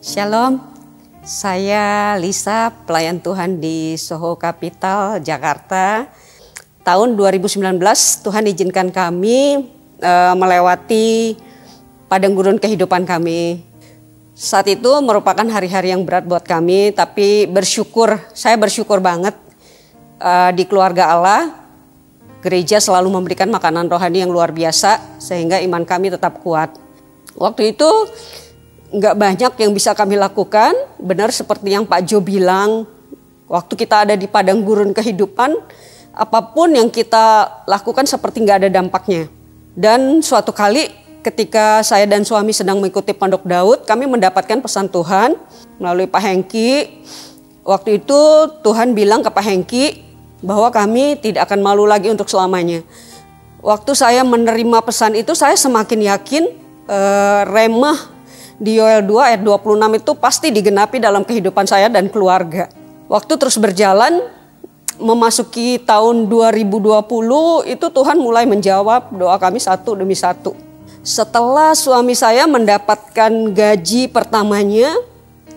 Shalom, saya Lisa, pelayan Tuhan di Soho Capital, Jakarta. Tahun 2019 Tuhan izinkan kami melewati padang gurun kehidupan kami. Saat itu merupakan hari-hari yang berat buat kami, tapi saya bersyukur banget di keluarga Allah. Gereja selalu memberikan makanan rohani yang luar biasa sehingga iman kami tetap kuat. Waktu itu nggak banyak yang bisa kami lakukan, benar seperti yang Pak Jo bilang, waktu kita ada di padang gurun kehidupan, apapun yang kita lakukan seperti nggak ada dampaknya. Dan suatu kali ketika saya dan suami sedang mengikuti Pondok Daud, kami mendapatkan pesan Tuhan melalui Pak Hengki. Waktu itu Tuhan bilang ke Pak Hengki bahwa kami tidak akan malu lagi untuk selamanya. Waktu saya menerima pesan itu, saya semakin yakin remah di Yoel 2 ayat 26 itu pasti digenapi dalam kehidupan saya dan keluarga. Waktu terus berjalan, memasuki tahun 2020 itu Tuhan mulai menjawab doa kami satu demi satu. Setelah suami saya mendapatkan gaji pertamanya,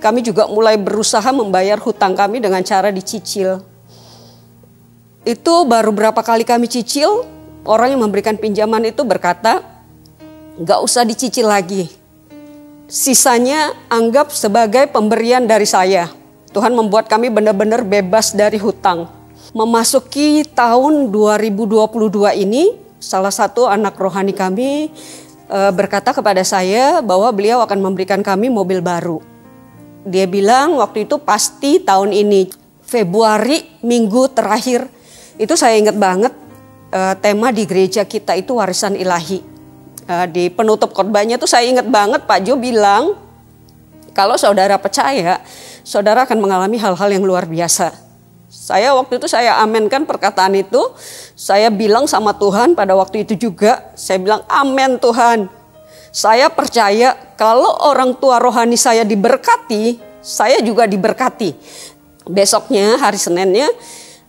kami juga mulai berusaha membayar hutang kami dengan cara dicicil. Itu baru berapa kali kami cicil, orang yang memberikan pinjaman itu berkata, "Gak usah dicicil lagi. Sisanya anggap sebagai pemberian dari saya." Tuhan membuat kami benar-benar bebas dari hutang. Memasuki tahun 2022 ini, salah satu anak rohani kami berkata kepada saya bahwa beliau akan memberikan kami mobil baru. Dia bilang waktu itu pasti tahun ini, Februari minggu terakhir. Itu saya ingat banget, tema di gereja kita itu warisan ilahi. Di penutup khotbahnya tuh saya ingat banget Pak Jo bilang, kalau saudara percaya, saudara akan mengalami hal-hal yang luar biasa. Saya waktu itu saya amenkan perkataan itu, saya bilang sama Tuhan pada waktu itu juga, saya bilang amin Tuhan. Saya percaya kalau orang tua rohani saya diberkati, saya juga diberkati. Besoknya hari Seninnya,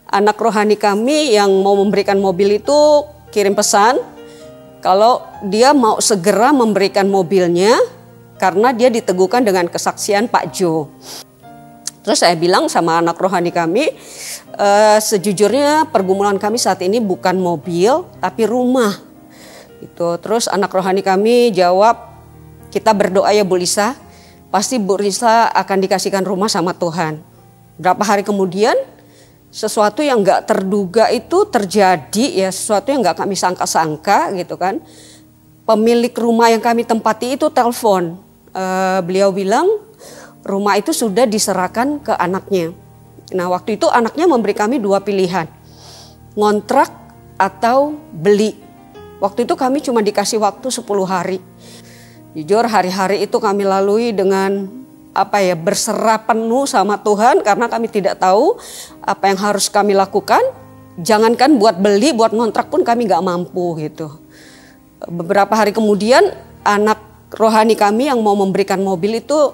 anak rohani kami yang mau memberikan mobil itu kirim pesan, kalau dia mau segera memberikan mobilnya karena dia diteguhkan dengan kesaksian Pak Jo. Terus saya bilang sama anak rohani kami, sejujurnya pergumulan kami saat ini bukan mobil tapi rumah. Gitu. Terus anak rohani kami jawab, kita berdoa ya Bu Lisa, pasti Bu Lisa akan dikasihkan rumah sama Tuhan. Berapa hari kemudian, sesuatu yang nggak terduga itu terjadi, ya sesuatu yang nggak kami sangka-sangka gitu kan. Pemilik rumah yang kami tempati itu telepon, beliau bilang rumah itu sudah diserahkan ke anaknya. Nah waktu itu anaknya memberi kami dua pilihan, ngontrak atau beli. Waktu itu kami cuma dikasih waktu 10 hari. Jujur hari-hari itu kami lalui dengan berserah penuh sama Tuhan karena kami tidak tahu apa yang harus kami lakukan. Jangankan buat beli, buat ngontrak pun kami gak mampu gitu. Beberapa hari kemudian anak rohani kami yang mau memberikan mobil itu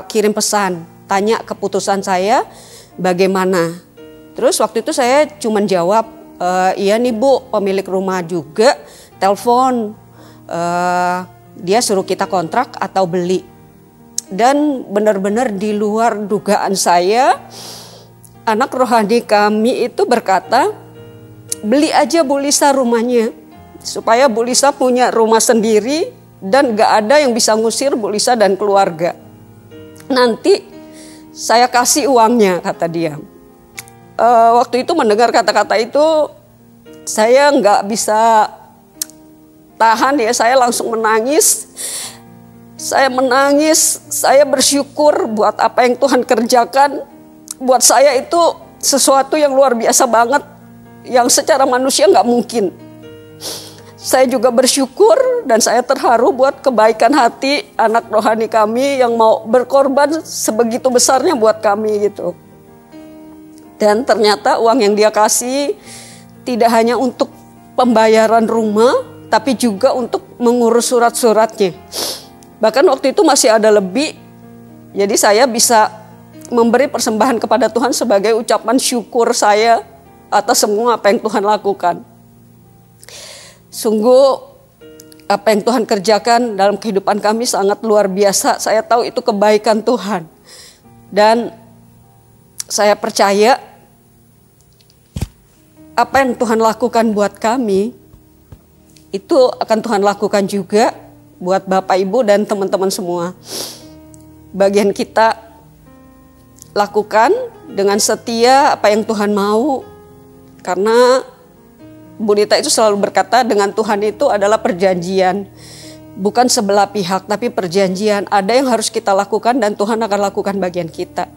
kirim pesan, tanya keputusan saya bagaimana. Terus waktu itu saya cuma jawab, iya nih Bu, pemilik rumah juga telepon, dia suruh kita kontrak atau beli. Dan benar-benar di luar dugaan saya, anak rohani kami itu berkata, beli aja Bu Lisa rumahnya, supaya Bu Lisa punya rumah sendiri dan gak ada yang bisa ngusir Bu Lisa dan keluarga. Nanti saya kasih uangnya, kata dia. Waktu itu mendengar kata-kata itu, saya gak bisa tahan ya, saya langsung menangis. Saya menangis, saya bersyukur buat apa yang Tuhan kerjakan. Buat saya itu sesuatu yang luar biasa banget, yang secara manusia nggak mungkin. Saya juga bersyukur dan saya terharu buat kebaikan hati anak rohani kami yang mau berkorban sebegitu besarnya buat kami gitu. Dan ternyata uang yang dia kasih tidak hanya untuk pembayaran rumah, tapi juga untuk mengurus surat-suratnya. Bahkan waktu itu masih ada lebih, jadi saya bisa memberi persembahan kepada Tuhan sebagai ucapan syukur saya atas semua apa yang Tuhan lakukan. Sungguh apa yang Tuhan kerjakan dalam kehidupan kami sangat luar biasa. Saya tahu itu kebaikan Tuhan. Dan saya percaya apa yang Tuhan lakukan buat kami, itu akan Tuhan lakukan juga buat Bapak Ibu dan teman-teman semua. Bagian kita lakukan dengan setia apa yang Tuhan mau. Karena Bu Dita itu selalu berkata dengan Tuhan itu adalah perjanjian. Bukan sebelah pihak tapi perjanjian. Ada yang harus kita lakukan dan Tuhan akan lakukan bagian kita.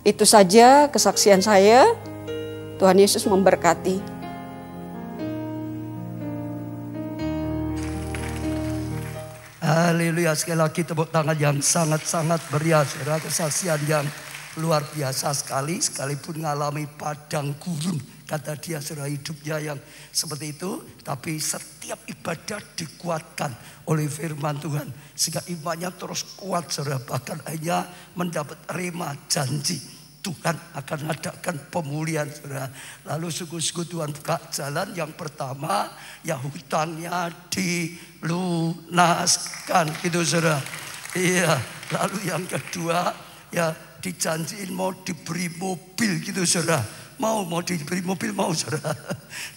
Itu saja kesaksian saya. Tuhan Yesus memberkati. Haleluya, sekali lagi tepuk tangan yang sangat-sangat meriah, saudara. Kesaksian yang luar biasa sekali, sekalipun mengalami padang gurun. Kata dia saudara, hidupnya yang seperti itu. Tapi setiap ibadah dikuatkan oleh firman Tuhan. Sehingga imannya terus kuat saudara. Bahkan hanya mendapat rema janji. Tuhan akan adakan pemulihan saudara. Lalu sungguh-sungguh Tuhan buka jalan. Yang pertama ya hutangnya dilunaskan gitu saudara. Iya. Lalu yang kedua ya dijanjiin mau diberi mobil gitu saudara. Mau diberi mobil mau saudara.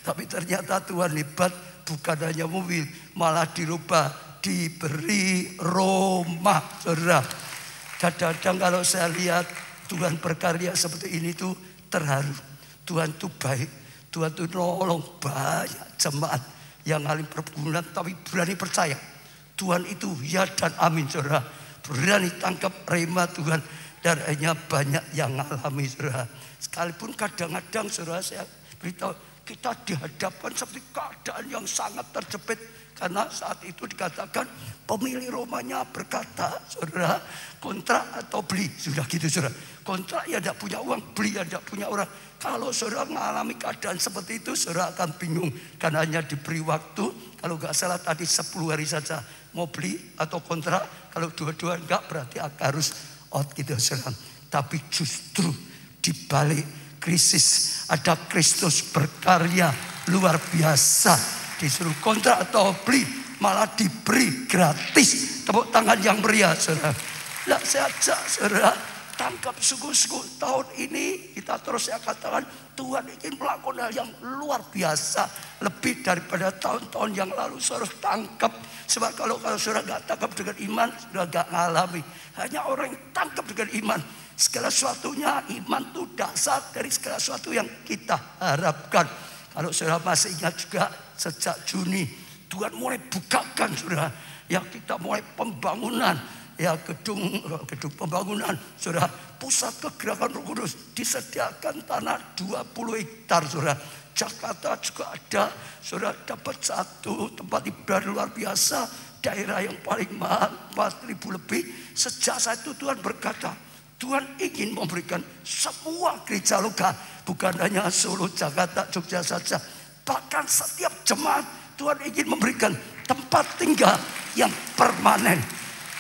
Tapi ternyata Tuhan hebat, bukan hanya mobil, malah dirubah diberi rumah saudara. Kadang-kadang kalau saya lihat Tuhan berkarya seperti ini tuh terharu. Tuhan tuh baik, Tuhan tuh nolong banyak jemaat yang ngalim perkebunan tapi berani percaya. Tuhan itu ya dan amin saudara. Berani tangkap rema Tuhan dan hanya banyak yang ngalami saudara. Sekalipun kadang-kadang saudara saya beritahu kita dihadapkan seperti keadaan yang sangat terjepit. Karena saat itu dikatakan pemilik rumahnya berkata saudara kontrak atau beli. Sudah gitu saudara. Kontrak ya tidak punya uang, beli ya tidak punya orang. Kalau saudara mengalami keadaan seperti itu saudara akan bingung. Karena hanya diberi waktu. Kalau nggak salah tadi 10 hari saja mau beli atau kontrak. Kalau dua-dua enggak berarti harus out gitu saudara. Tapi justru di balik krisis ada Kristus berkarya luar biasa. Disuruh kontrak atau beli malah diberi gratis. Tepuk tangan yang meriah saudara. Nah, saya ajak saudara tangkap sungguh-sungguh tahun ini kita terus saya katakan Tuhan ingin melakukan hal yang luar biasa lebih daripada tahun-tahun yang lalu. Saudara tangkap sebab kalau saudara nggak tangkap dengan iman saudara nggak ngalami. Hanya orang yang tangkap dengan iman. Segala sesuatunya iman itu dasar dari segala sesuatu yang kita harapkan. Kalau saudara masih ingat juga sejak Juni Tuhan mulai bukakan saudara. Ya kita mulai pembangunan. Ya gedung pembangunan saudara. Pusat kegerakan Roh Kudus disediakan tanah 20 hektar saudara. Jakarta juga ada saudara dapat satu tempat ibadah luar biasa. Daerah yang paling mahal 4.000 lebih. Sejak saat itu Tuhan berkata Tuhan ingin memberikan semua gereja lokal. Bukan hanya Solo, Jakarta, Jogja saja. Bahkan setiap jemaat Tuhan ingin memberikan tempat tinggal yang permanen.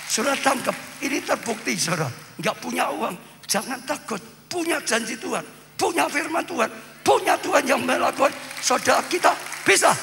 Saudara tangkap, ini terbukti saudara. Enggak punya uang, jangan takut. Punya janji Tuhan, punya firman Tuhan, punya Tuhan yang melakukan. Saudara kita bisa.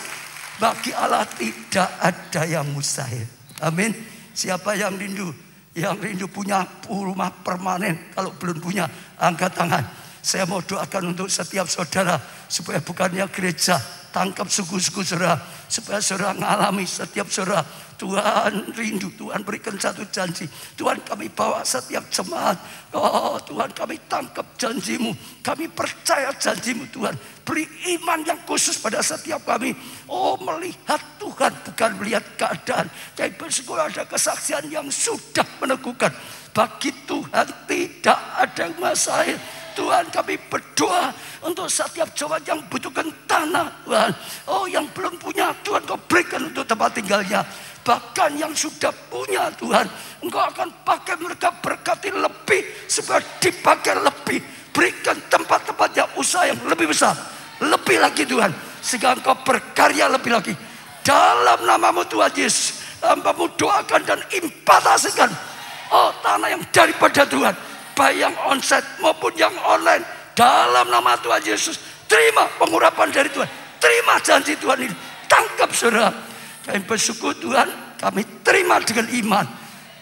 Bagi Allah tidak ada yang mustahil. Amin. Siapa yang rindu? Yang rindu punya rumah permanen. Kalau belum punya, angkat tangan. Saya mau doakan untuk setiap saudara. Supaya bukannya gereja. Tangkap suku-suku saudara. Supaya saudara mengalami setiap saudara. Tuhan rindu, Tuhan berikan satu janji. Tuhan kami bawa setiap jemaat. Oh Tuhan kami tangkap janjimu. Kami percaya janjimu Tuhan. Beri iman yang khusus pada setiap kami. Oh melihat Tuhan bukan melihat keadaan. Tapi bersyukur ada kesaksian yang sudah meneguhkan. Bagi Tuhan tidak ada yang mustahil. Tuhan kami berdoa untuk setiap jemaat yang butuhkan tanah Tuhan. Oh yang belum punya Tuhan kau berikan untuk tempat tinggalnya. Bahkan yang sudah punya Tuhan, Engkau akan pakai mereka berkati lebih supaya dipakai lebih. Berikan tempat-tempatnya usaha yang lebih besar, lebih lagi Tuhan, sehingga Engkau berkarya lebih lagi. Dalam namamu Tuhan Yesus, hamba-Mu doakan dan impartasikan tanah yang daripada Tuhan, baik yang onsite maupun yang online. Dalam nama Tuhan Yesus, terima pengurapan dari Tuhan, terima janji Tuhan ini. tangkap saudara. Kami bersyukur Tuhan, kami terima dengan iman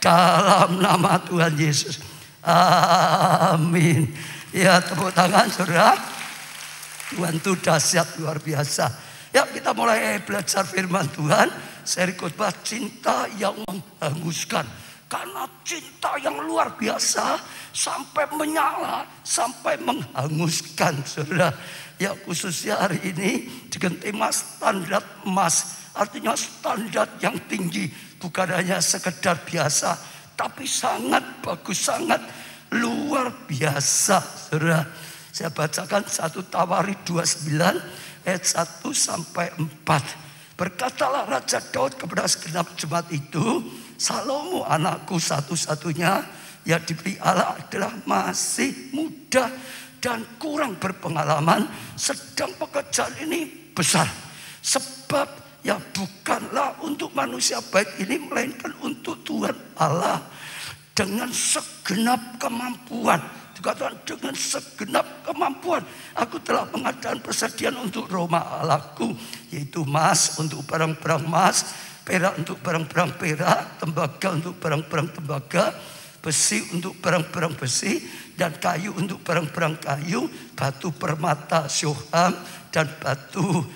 dalam nama Tuhan Yesus. Amin. Ya, tepuk tangan saudara. Tuhan itu dahsyat luar biasa. Ya, kita mulai belajar firman Tuhan. Seri khotbah cinta yang menghanguskan. Karena cinta yang luar biasa sampai menyala, sampai menghanguskan saudara. Ya, khususnya hari ini dengan tema standar emas. Artinya standar yang tinggi, bukan hanya sekedar biasa, tapi sangat bagus, sangat luar biasa saudara. Saya bacakan 1 Tawarik 29 ayat 1 sampai 4. Berkatalah Raja Daud kepada segenap jemaat itu, Salomo anakku satu-satunya yang diberi Allah adalah masih muda dan kurang berpengalaman, sedang pekerjaan ini besar. Sebab ya bukanlah untuk manusia baik ini, melainkan untuk Tuhan Allah. Dengan segenap kemampuan, dikatakan dengan segenap kemampuan, aku telah mengadakan persediaan untuk rumah Allahku, yaitu emas untuk barang-barang emas, perak untuk barang-barang perak, tembaga untuk barang-barang tembaga, besi untuk barang-barang besi, dan kayu untuk barang-barang kayu, batu permata syoham dan batu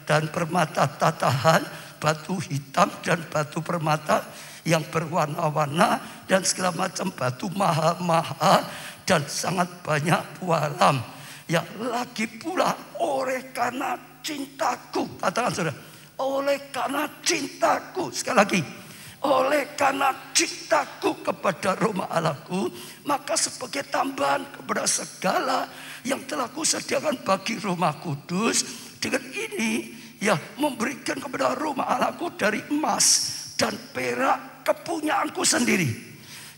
dan permata tatahan, batu hitam dan batu permata yang berwarna-warna, dan segala macam batu mahal-mahal dan sangat banyak pualam. Ya, lagi pula oleh karena cintaku, katakan saudara, oleh karena cintaku, sekali lagi, oleh karena cintaku kepada rumah Allahku, maka sebagai tambahan kepada segala yang telah kusediakan bagi rumah kudus, dengan ini ya memberikan kepada rumah Allahku dari emas dan perak kepunyaanku sendiri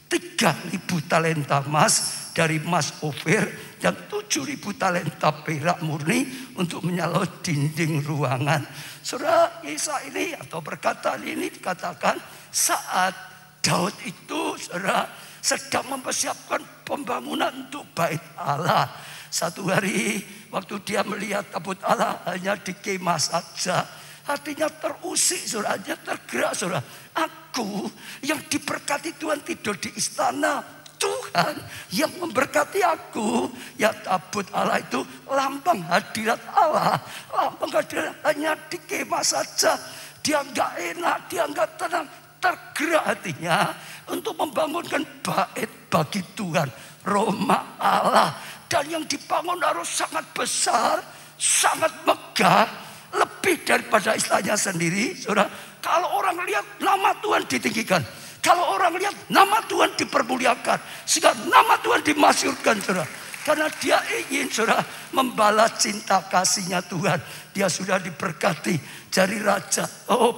3.000 talenta emas dari emas Ofir, dan 7.000 talenta perak murni untuk menyalut dinding ruangan. Saudara, kisah ini atau perkataan ini dikatakan saat Daud itu saudara sedang mempersiapkan pembangunan untuk bait Allah. Satu hari waktu dia melihat tabut Allah hanya di kemah saja, hatinya terusik saudara, dia tergerak saudara. Aku yang diberkati Tuhan tidur di istana Tuhan yang memberkati aku. Ya, tabut Allah itu lambang hadirat Allah, lambang hadirat hanya di kemah saja. Dia enggak enak, dia enggak tenang, tergerak hatinya untuk membangunkan bait bagi Tuhan, rumah Allah. Dan yang dibangun harus sangat besar, sangat megah, lebih daripada istilahnya sendiri saudara. Kalau orang lihat nama Tuhan ditinggikan, kalau orang lihat nama Tuhan dipermuliakan, sehingga nama Tuhan dimasyhurkan saudara. Karena dia ingin saudara membalas cinta kasihnya Tuhan. Dia sudah diberkati jadi raja,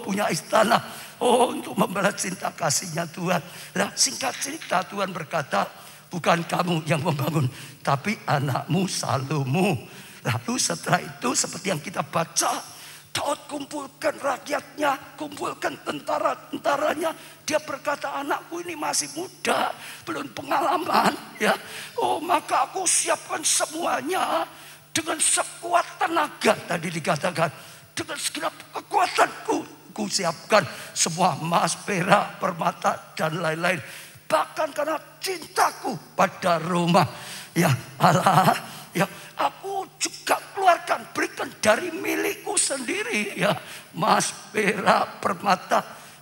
punya istana, untuk membalas cinta kasihnya Tuhan. Nah, singkat cerita Tuhan berkata, bukan kamu yang membangun, tapi anakmu Salomo. Lalu setelah itu seperti yang kita baca, Daud kumpulkan rakyatnya, kumpulkan tentara-tentaranya. Dia berkata, anakku ini masih muda, belum pengalaman, ya. Maka aku siapkan semuanya dengan sekuat tenaga. Tadi dikatakan, dengan segenap kekuatanku, ku siapkan semua emas, perak, permata dan lain-lain. Bahkan karena cintaku pada rumah ya Allah, ya aku juga keluarkan, berikan dari milikku sendiri, ya, emas, perak, permata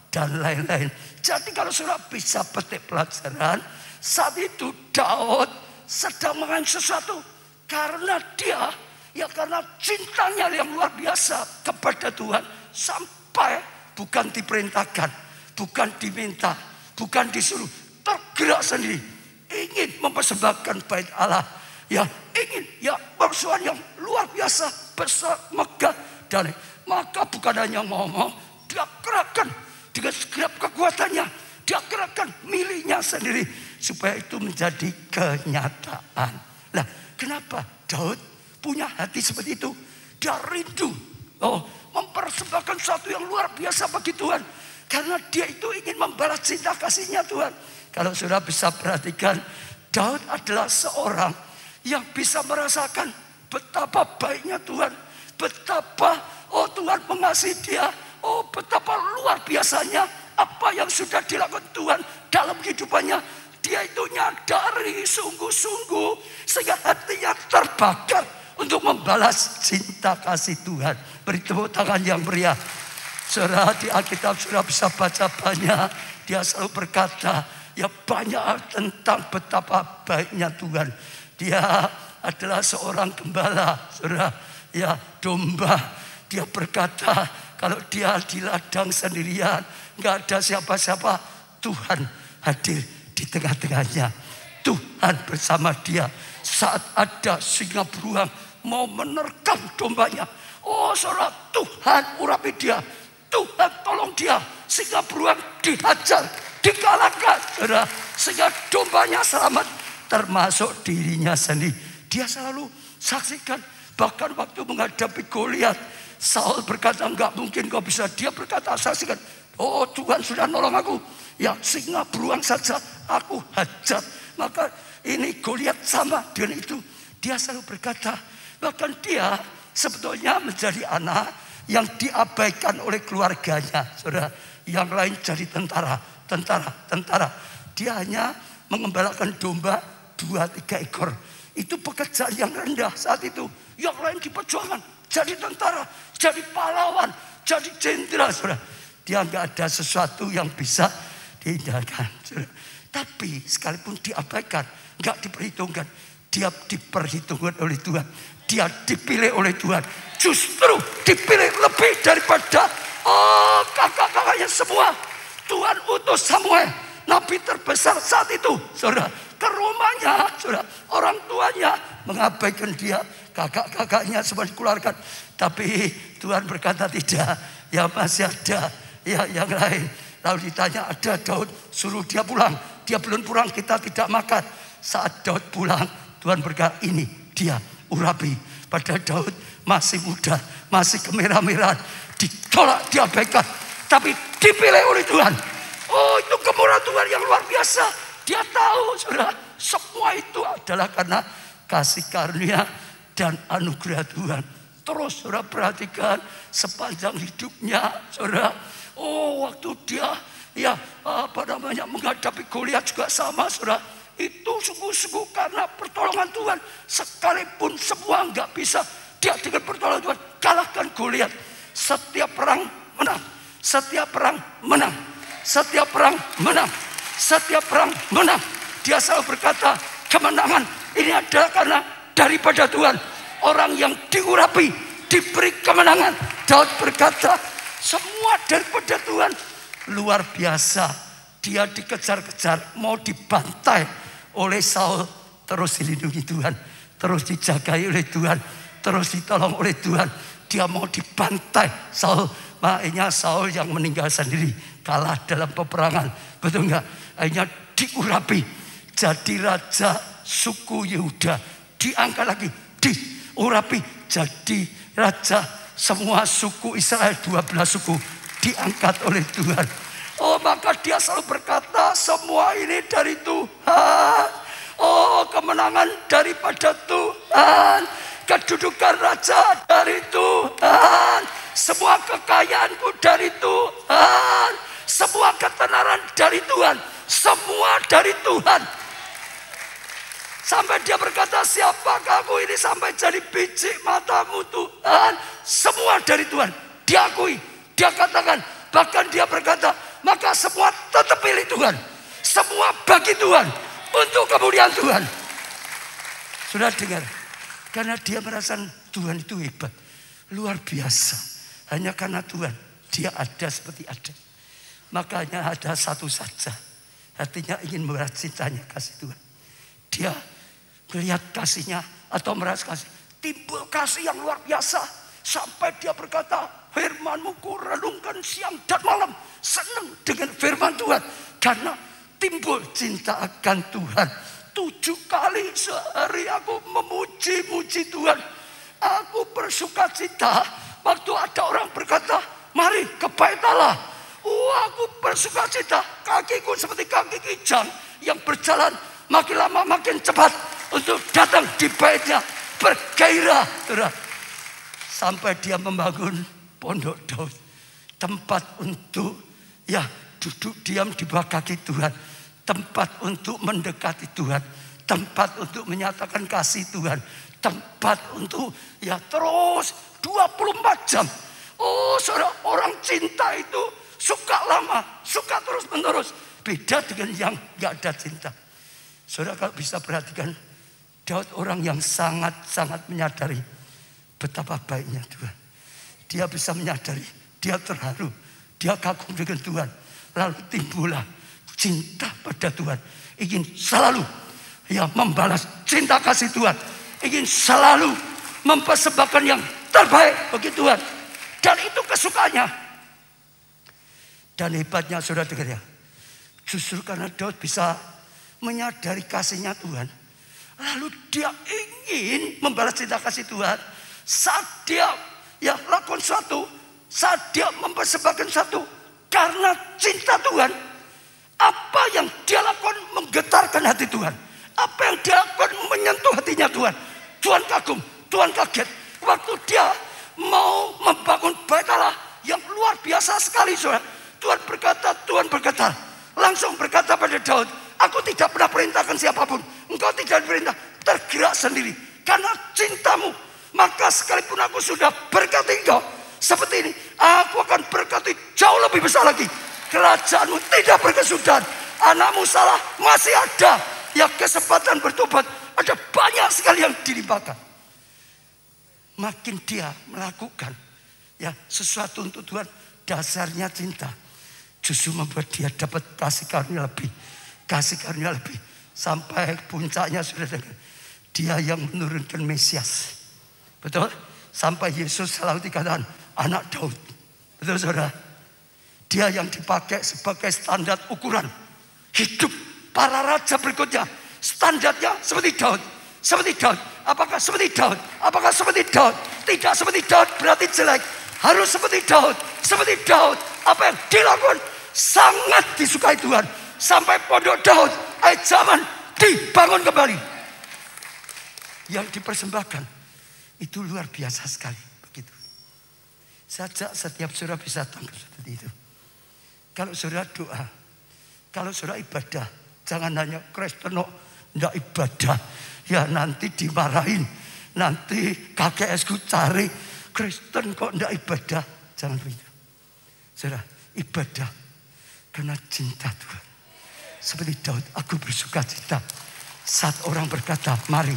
dan lain-lain. Jadi kalau saudara bisa petik pelajaran, saat itu Daud sedang mengalami sesuatu karena dia, ya karena cintanya yang luar biasa kepada Tuhan, sampai bukan diperintahkan, bukan diminta, bukan disuruh, tergerak sendiri, ingin mempersembahkan bait Allah, ya ingin ya persoalan yang luar biasa, besar, megah, dan maka bukan hanya ngomong, dia kerahkan dengan segenap kekuatannya, dia kerahkan miliknya sendiri supaya itu menjadi kenyataan. Nah, kenapa Daud punya hati seperti itu? Dia rindu mempersembahkan sesuatu yang luar biasa bagi Tuhan, karena dia itu ingin membalas cinta kasihnya Tuhan. Kalau saudara bisa perhatikan, Daud adalah seorang yang bisa merasakan betapa baiknya Tuhan, betapa Oh Tuhan mengasihi dia. Oh betapa luar biasanya apa yang sudah dilakukan Tuhan dalam kehidupannya. Dia itu nyadari sungguh-sungguh sehingga hatinya terbakar untuk membalas cinta kasih Tuhan. Beri tepuk tangan yang meriah. Saudara, di Alkitab saudara bisa baca banyak. Dia selalu berkata ya banyak tentang betapa baiknya Tuhan. Dia adalah seorang gembala, saudara, ya domba. Dia berkata kalau dia di ladang sendirian, nggak ada siapa-siapa, Tuhan hadir di tengah-tengahnya. Tuhan bersama dia saat ada singa beruang mau menerkam dombanya. Oh saudara, Tuhan urapi dia. Tuhan tolong dia. Singa beruang dihajar, dikalahkan, saudara, sehingga dombanya selamat, termasuk dirinya sendiri. Dia selalu saksikan. Bahkan waktu menghadapi Goliat, Saul berkata enggak mungkin kau bisa. Dia berkata saksikan, oh Tuhan sudah nolong aku. Ya singa beruang saja aku hajar. Maka ini Goliat sama dengan itu. Dia selalu berkata, bahkan dia sebetulnya menjadi anak yang diabaikan oleh keluarganya, saudara. Yang lain jadi tentara. Dia hanya mengembalakan domba 2-3 ekor. Itu pekerjaan yang rendah saat itu. Yang lain diperjuangkan, jadi tentara, jadi pahlawan, jadi jenderal, saudara. Dia nggak ada sesuatu yang bisa dihindarkan, saudara. Tapi sekalipun diabaikan, nggak diperhitungkan, dia diperhitungkan oleh Tuhan. Dia dipilih oleh Tuhan. Justru dipilih lebih daripada kakak-kakaknya semua. Tuhan utus Samuel, nabi terbesar saat itu, saudara, ke rumahnya, saudara. Orang tuanya mengabaikan dia, kakak-kakaknya semua dikeluarkan. Tapi Tuhan berkata tidak, ya masih ada ya yang lain. Lalu ditanya, ada Daud, suruh dia pulang. Dia belum pulang, kita tidak makan. Saat Daud pulang, Tuhan berkata, ini dia urapi. Pada Daud masih muda, masih kemerah-merahan, ditolak, diabaikan, tapi dipilih oleh Tuhan. Oh, itu kemurahan Tuhan yang luar biasa. Dia tahu, saudara, semua itu adalah karena kasih karunia dan anugerah Tuhan. Terus saudara perhatikan sepanjang hidupnya, saudara. Oh, waktu dia menghadapi Goliat juga sama, saudara. Itu sungguh-sungguh karena pertolongan Tuhan. Sekalipun semua nggak bisa, dia dengan pertolongan Tuhan kalahkan Goliat. Setiap perang menang, setiap perang menang, setiap perang menang, setiap perang menang. Dia selalu berkata, kemenangan ini adalah karena daripada Tuhan. Orang yang diurapi diberi kemenangan. Daud berkata, semua daripada Tuhan. Luar biasa. Dia dikejar-kejar, mau dibantai oleh Saul, terus dilindungi Tuhan, terus dijagai oleh Tuhan, terus ditolong oleh Tuhan. Dia mau dibantai Saul, makanya Saul yang meninggal sendiri, kalah dalam peperangan, betul enggak? Akhirnya diurapi jadi raja suku Yehuda, diangkat lagi, diurapi jadi raja semua suku Israel, 12 suku diangkat oleh Tuhan. Oh, maka dia selalu berkata, semua ini dari Tuhan. Oh, kemenangan daripada Tuhan. Kedudukan raja dari Tuhan. Semua kekayaanku dari Tuhan. Semua ketenaran dari Tuhan. Semua dari Tuhan. Sampai dia berkata, siapakah aku ini sampai jadi biji matamu Tuhan. Semua dari Tuhan. Diakui, dia katakan. Bahkan dia berkata, maka semua tetap pilih Tuhan. Semua bagi Tuhan. Untuk kemuliaan Tuhan. Sudah dengar. Karena dia merasa Tuhan itu hebat. Luar biasa. Hanya karena Tuhan. Dia ada seperti ada. Makanya ada satu saja. Hatinya ingin merasa cintanya kasih Tuhan. Dia melihat kasihnya. Atau merasa kasih. Timbul kasih yang luar biasa. Sampai dia berkata, firman-Mu ku renungkan siang dan malam. Senang dengan firman Tuhan. Karena timbul cinta akan Tuhan. 7 kali sehari aku memuji-muji Tuhan. Aku bersuka cita. Waktu ada orang berkata, mari ke bait Allah. Oh, aku bersuka cita. Kakiku seperti kaki kijang yang berjalan makin lama makin cepat. Untuk datang di baitnya. Bergairah. Sampai dia membangun Pondok Daud. Tempat untuk duduk diam di bawah kaki Tuhan. Tempat untuk mendekati Tuhan. Tempat untuk menyatakan kasih Tuhan. Tempat untuk terus 24 jam. Oh saudara, orang cinta itu suka lama, suka terus menerus. Beda dengan yang gak ada cinta. Saudara kalau bisa perhatikan, Daud orang yang sangat-sangat menyadari betapa baiknya Tuhan. Dia bisa menyadari, dia terharu, dia kagum dengan Tuhan. Lalu timbullah cinta pada Tuhan. Ingin selalu membalas cinta kasih Tuhan. Ingin selalu mempersembahkan yang terbaik bagi Tuhan. Dan itu kesukaannya. Dan hebatnya saudara dengar ya. Justru karena Daud bisa menyadari kasihnya Tuhan. Lalu dia ingin membalas cinta kasih Tuhan. Saat dia lakukan sesuatu. Saat dia mempersembahkan sesuatu. Karena cinta Tuhan. Apa yang dia lakukan menggetarkan hati Tuhan. Apa yang dia lakukan menyentuh hatinya Tuhan. Tuhan kagum, Tuhan kaget. Waktu dia mau membangun bait Allah yang luar biasa sekali saudara. Tuhan berkata, langsung berkata pada Daud, aku tidak pernah perintahkan siapapun. Engkau tidak diperintah, tergerak sendiri. Karena cintamu, maka sekalipun aku sudah berkati engkau seperti ini, aku akan berkati jauh lebih besar lagi. Kerajaanmu tidak berkesudahan. Anakmu salah, masih ada kesempatan bertobat. Ada banyak sekali yang dilimpahkan. Makin dia melakukan sesuatu untuk Tuhan, dasarnya cinta, justru membuat dia dapat kasih karunia lebih, sampai puncaknya sudah dengar, dia yang menurunkan Mesias, betul? Sampai Yesus selalu dikatakan anak Daud, betul saudara? Dia yang dipakai sebagai standar ukuran hidup para raja berikutnya. Standarnya seperti Daud. Seperti Daud. Apakah seperti Daud? Apakah seperti Daud? Tidak seperti Daud berarti jelek. Harus seperti Daud. Seperti Daud. Apa yang dilakukan sangat disukai Tuhan. Sampai Pondok Daud akhir zaman dibangun kembali. Yang dipersembahkan itu luar biasa sekali. Begitu. Saja setiap saudara bisa tampil seperti itu. Kalau saudara doa, kalau saudara ibadah, jangan hanya Kristen tidak ibadah. Nanti dimarahin. Nanti KKS-ku cari Kristen kok tidak ibadah. Jangan begitu. Saudara, ibadah karena cinta Tuhan. Seperti Daud, aku bersuka cita saat orang berkata, mari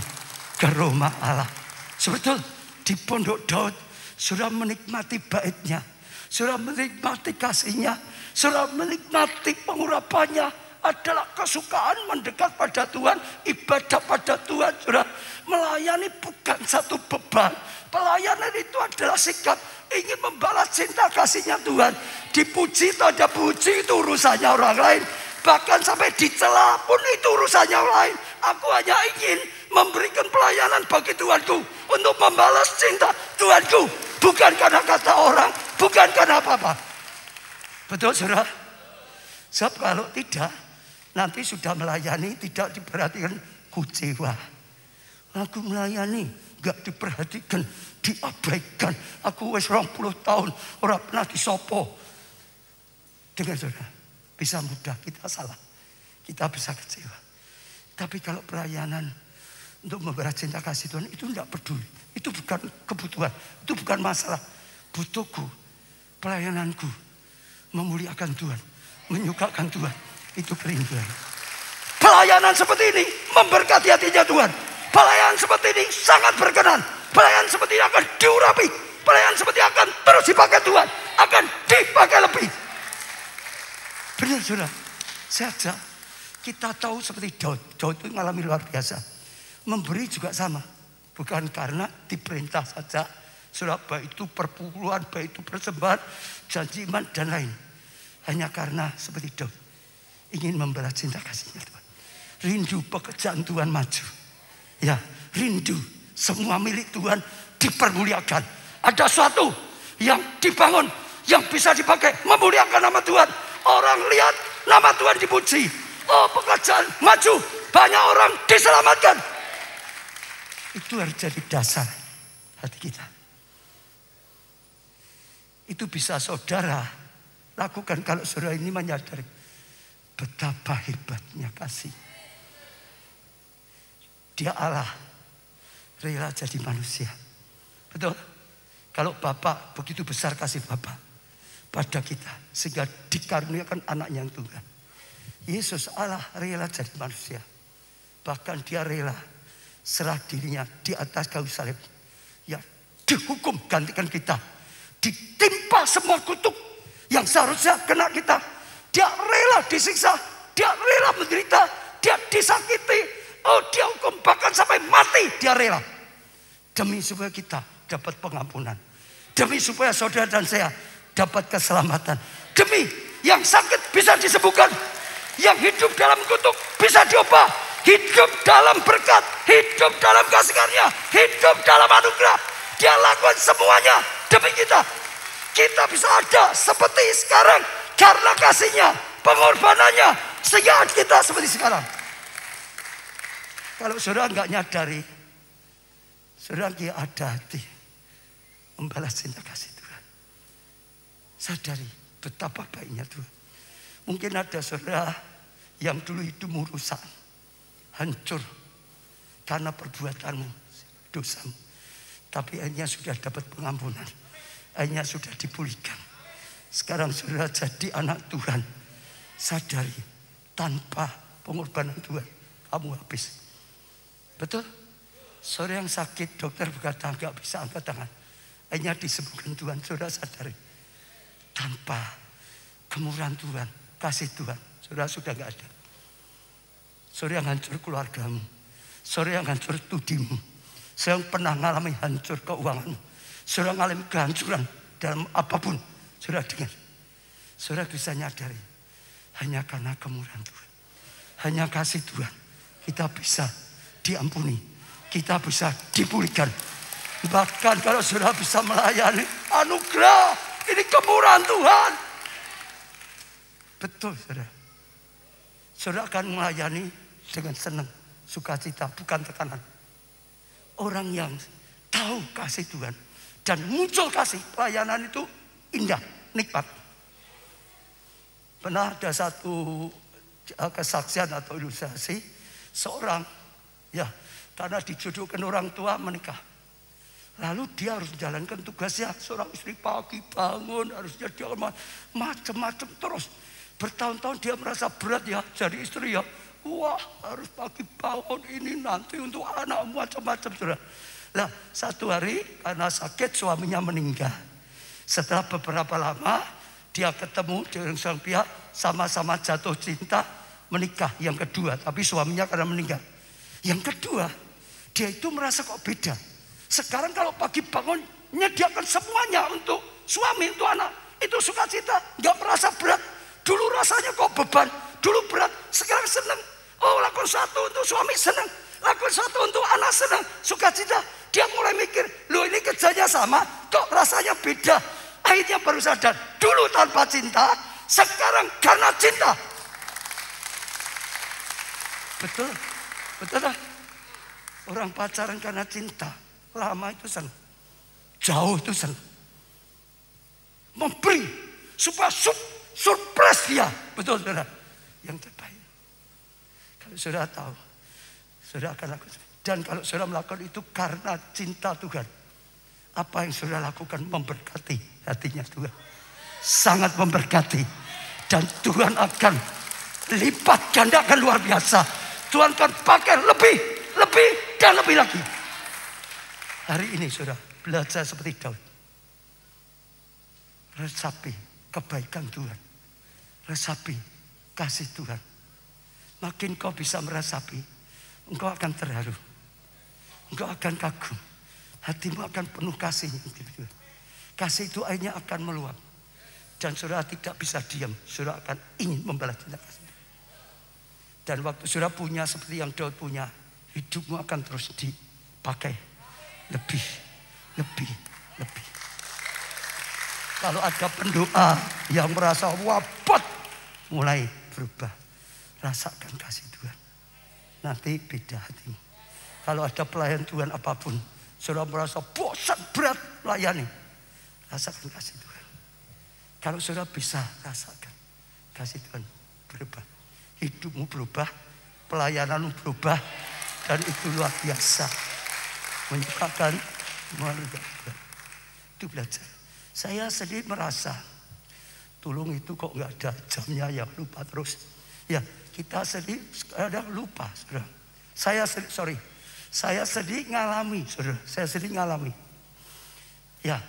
ke rumah Allah. Sebetul di Pondok Daud, saudara menikmati baitnya. Saudara menikmati kasihnya. Saudara menikmati pengurapannya. Adalah kesukaan mendekat pada Tuhan, ibadah pada Tuhan. Saudara, melayani bukan satu beban. Pelayanan itu adalah sikap ingin membalas cinta kasihnya Tuhan. Dipuji atau tidak puji itu urusannya orang lain. Bahkan sampai dicela pun itu urusannya orang lain. Aku hanya ingin memberikan pelayanan bagi Tuhanku untuk membalas cinta Tuhanku. Bukan karena kata orang, bukan karena apa-apa. Betul saudara? Sebab kalau tidak, nanti sudah melayani tidak diperhatikan, kecewa. Aku melayani gak diperhatikan, diabaikan. Aku wis 20 tahun orang pernah disopo. Dengar saudara, bisa mudah kita salah, kita bisa kecewa. Tapi kalau pelayanan untuk membalas cinta kasih Tuhan itu tidak peduli. Itu bukan kebutuhan, itu bukan masalah. Butuhku, pelayananku memuliakan Tuhan, menyukakan Tuhan. Itu kerinduan. Pelayanan seperti ini memberkati hatinya Tuhan. Pelayanan seperti ini sangat berkenan. Pelayanan seperti ini akan diurapi. Pelayanan seperti ini akan terus dipakai Tuhan. Akan dipakai lebih. Benar saudara. Saja kita tahu seperti Daud. Daud itu mengalami luar biasa. Memberi juga sama. Bukan karena diperintah saja. Saudara, baik itu perpuluhan, baik itu persembahan, janji iman dan lain. Hanya karena seperti Daud. Ingin membalas cinta kasihnya Tuhan. Rindu pekerjaan Tuhan maju. Rindu semua milik Tuhan dipermuliakan. Ada sesuatu yang dibangun, yang bisa dipakai memuliakan nama Tuhan. Orang lihat nama Tuhan dipuji. Oh, pekerjaan maju, banyak orang diselamatkan. Itu harus jadi dasar hati kita. Itu bisa saudara lakukan kalau saudara ini menyadari betapa hebatnya kasih. Dia Allah, rela jadi manusia. Betul? Kalau Bapak, begitu besar kasih Bapak pada kita, sehingga dikaruniakan anaknya yang tunggal. Yesus Allah rela jadi manusia. Bahkan dia rela serah dirinya di atas kayu salib. Ya, dihukum gantikan kita. Ditimpa semua kutuk yang seharusnya kena kita. Dia rela disiksa, dia rela menderita, dia disakiti. Oh, dia hukum bahkan sampai mati dia rela. Demi supaya kita dapat pengampunan. Demi supaya saudara dan saya dapat keselamatan. Demi yang sakit bisa disembuhkan. Yang hidup dalam kutuk bisa diubah. Hidup dalam berkat. Hidup dalam kasih karunia. Hidup dalam anugerah. Dia lakukan semuanya demi kita. Kita bisa ada seperti sekarang karena kasihnya, pengorbanannya, sehingga kita seperti sekarang. Kalau saudara nggak nyadari, saudara nggak ada hati membalas cinta kasih Tuhan. Sadari betapa baiknya Tuhan. Mungkin ada saudara yang dulu hidupmu rusak, hancur karena perbuatanmu, dosamu. Tapi akhirnya sudah dapat pengampunan, akhirnya sudah dipulihkan. Sekarang saudara jadi anak Tuhan. Sadari tanpa pengorbanan Tuhan kamu habis. Betul? Saudara yang sakit, dokter berkata nggak bisa angkat tangan, hanya disembuhkan Tuhan. Saudara sadari tanpa kemurahan Tuhan, kasih Tuhan, saudara sudah nggak ada. Saudara yang hancur keluargamu, saudara yang hancur studimu, saudara yang pernah mengalami hancur keuanganmu, saudara mengalami kehancuran dalam apapun. Saudara dengar, saudara bisa nyadari hanya karena kemurahan Tuhan, hanya kasih Tuhan kita bisa diampuni, kita bisa dipulihkan. Bahkan kalau saudara bisa melayani, anugerah, ini kemurahan Tuhan. Betul saudara. Saudara akan melayani dengan senang, sukacita, bukan tekanan. Orang yang tahu kasih Tuhan dan muncul kasih, pelayanan itu indah, nikmat. Pernah ada satu kesaksian atau ilustrasi, seorang ya, karena dijodohkan orang tua menikah. Lalu dia harus menjalankan tugasnya. Seorang istri pagi bangun, harusnya dia macam-macam terus. Bertahun-tahun dia merasa berat ya jadi istri ya. Wah, harus pagi bangun ini nanti untuk anak macam-macam. Nah, satu hari karena sakit suaminya meninggal. Setelah beberapa lama dia ketemu dengan sang pihak, sama-sama jatuh cinta, menikah yang kedua. Tapi suaminya karena meninggal. Yang kedua, dia itu merasa kok beda. Sekarang kalau pagi bangun, menyediakan semuanya untuk suami, untuk anak. Itu sukacita, gak merasa berat. Dulu rasanya kok beban, dulu berat, sekarang senang. Oh, lakukan satu untuk suami senang, lakukan satu untuk anak senang, sukacita. Dia mulai mikir, loh ini kerjanya sama, kok rasanya beda. Akhirnya baru sadar, dulu tanpa cinta, sekarang karena cinta. Betul. Betul lah. Orang pacaran karena cinta, lama itu senang, jauh itu senang. Memberi supaya surprise dia. Betul saudara. Yang terbaik. Kalau saudara tahu, saudara akan lakukan. Dan kalau saudara melakukan itu karena cinta Tuhan, apa yang saudara lakukan memberkati hatinya Tuhan. Sangat memberkati. Dan Tuhan akan lipat gandakan luar biasa. Tuhan akan pakai lebih dan lebih lagi. Hari ini saudara belajar seperti Daud. Resapi kebaikan Tuhan. Resapi kasih Tuhan. Makin kau bisa meresapi, engkau akan terharu. Engkau akan kagum. Hatimu akan penuh kasih. Kasih itu akhirnya akan meluap. Dan saudara tidak bisa diam. Saudara akan ingin membalas cinta kasih. Dan waktu saudara punya seperti yang Daud punya, hidupmu akan terus dipakai lebih. Kalau ada pendoa yang merasa wabot, mulai berubah. Rasakan kasih Tuhan. Nanti beda hatimu. Kalau ada pelayan Tuhan apapun, saudara merasa bosan berat layani, rasakan kasih Tuhan. Kalau saudara bisa rasakan kasih Tuhan berubah, hidupmu berubah, pelayananmu berubah, dan itu luar biasa, menyukakan, melupakan. Itu belajar. Saya sendiri merasa, tolong itu kok nggak ada jamnya ya, lupa terus. Ya kita sendiri kadang lupa, saudara. Saya sendiri ngalami, saudara. Saya sendiri ngalami. Ya,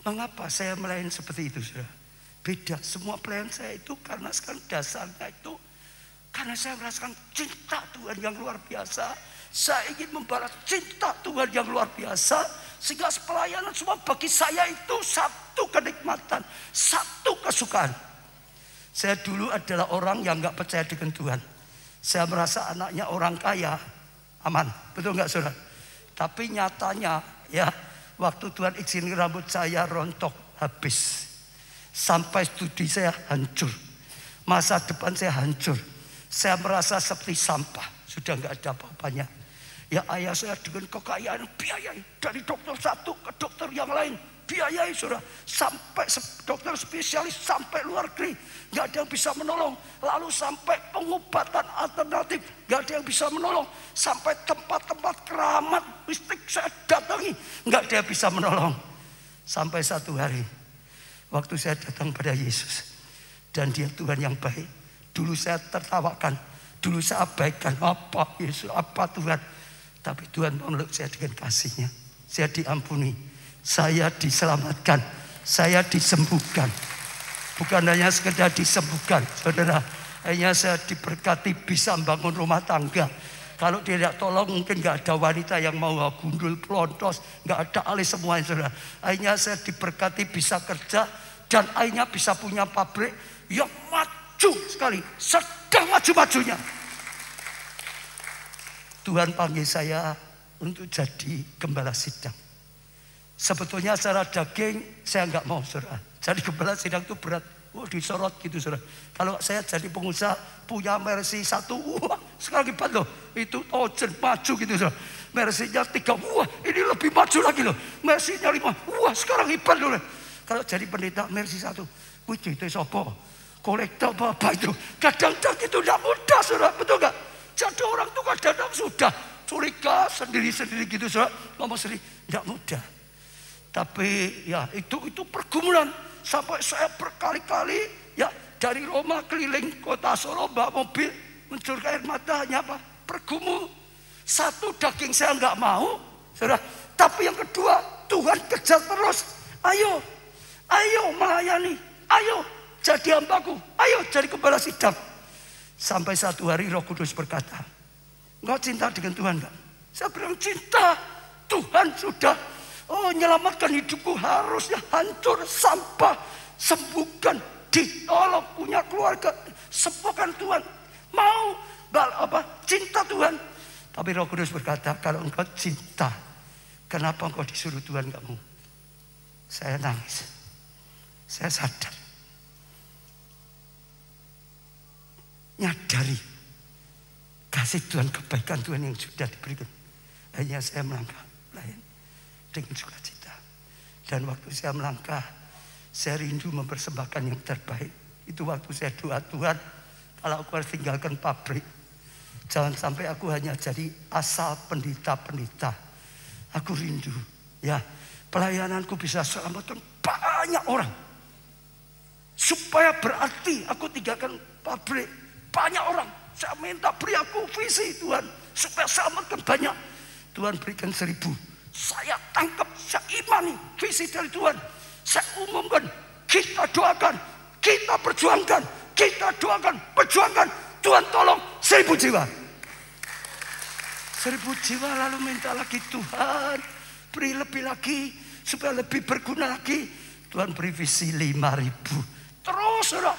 mengapa saya melayani seperti itu, saudara? Beda. Semua pelayan saya itu karena sekarang dasarnya itu karena saya merasakan cinta Tuhan yang luar biasa. Saya ingin membalas cinta Tuhan yang luar biasa. Sehingga pelayanan semua bagi saya itu satu kenikmatan, satu kesukaan. Saya dulu adalah orang yang gak percaya dengan Tuhan. Saya merasa anaknya orang kaya, aman. Betul gak saudara? Tapi nyatanya ya, waktu Tuhan izin rambut saya rontok habis. Sampai studi saya hancur. Masa depan saya hancur. Saya merasa seperti sampah. Sudah gak ada apa-apanya. Ya ayah saya dengan kekayaan biayai. Dari dokter satu ke dokter yang lain. Biayai saudara. Sampai dokter spesialis sampai luar negeri. Gak ada yang bisa menolong. Lalu sampai pengobatan alternatif. Gak ada yang bisa menolong. Sampai tempat-tempat keramat mistik saya datangi. Gak ada yang bisa menolong. Sampai satu hari. Waktu saya datang pada Yesus. Dan dia Tuhan yang baik. Dulu saya tertawakan. Dulu saya abaikan. Apa Yesus, apa Tuhan. Tapi Tuhan memeluk saya dengan kasih-Nya. Saya diampuni. Saya diselamatkan. Saya disembuhkan. Bukan hanya sekedar disembuhkan. Saudara, hanya saya diberkati bisa membangun rumah tangga. Kalau tidak tolong mungkin gak ada wanita yang mau gundul pelontos. Gak ada alih semuanya saudara. Akhirnya saya diberkati bisa kerja. Dan akhirnya bisa punya pabrik yang maju sekali. Sedang maju-majunya. Tuhan panggil saya untuk jadi gembala sidang. Sebetulnya secara daging saya nggak mau saudara. Jadi gembala sidang itu berat. Disorot gitu saudara. Kalau saya jadi pengusaha punya Mercy 1, wah sekarang hebat loh. Itu Ojen maju gitu saudara. Mercy-nya 3, wah ini lebih maju lagi loh. Mercy-nya 5, wah sekarang hebat loh. Kalau jadi pendeta Mercy 1, wih itu sopo. Kolektor apa itu. Kadang-kadang itu tidak mudah saudara, betul nggak? Jadi orang itu kadang-kadang sudah curiga sendiri-sendiri gitu saudara. Ngomong sendiri, tidak mudah. Tapi ya itu pergumulan. Sampai saya berkali-kali ya dari Roma keliling kota Solo bawa mobil mencurahkan air mata hanya apa? Pergumul. Satu daging saya nggak mau saudara. Tapi yang kedua Tuhan kejar terus. Ayo melayani. Ayo jadi hambaku. Ayo jadi gembala sidang. Sampai satu hari Roh Kudus berkata, engkau cinta dengan Tuhan enggak? Saya bilang cinta. Tuhan sudah menyelamatkan hidupku, harusnya hancur, sampah, sembuhkan, ditolong, punya keluarga, sembuhkan Tuhan. Mau cinta Tuhan. Tapi Roh Kudus berkata, kalau engkau cinta, kenapa engkau disuruh Tuhan enggak mau? Saya nangis. Saya sadar. Nyadari kasih Tuhan, kebaikan Tuhan yang sudah diberikan. Akhirnya saya melangkah dengan sukacita. Dan waktu saya melangkah, saya rindu mempersembahkan yang terbaik. Itu waktu saya doa, Tuhan kalau aku harus tinggalkan pabrik, jangan sampai aku hanya jadi asal pendeta-pendeta. Aku rindu ya pelayananku bisa selamatkan banyak orang. Supaya berarti aku tinggalkan pabrik. Banyak orang, saya minta beri aku visi Tuhan. Supaya selamatkan banyak. Tuhan berikan 1000. Saya tangkap, saya imani visi dari Tuhan. Saya umumkan, kita doakan, kita perjuangkan. Kita doakan, perjuangkan. Tuhan tolong 1000 jiwa. 1000 jiwa lalu minta lagi Tuhan. Beri lebih lagi, supaya lebih berguna lagi. Tuhan beri visi 5000. Terus saudara,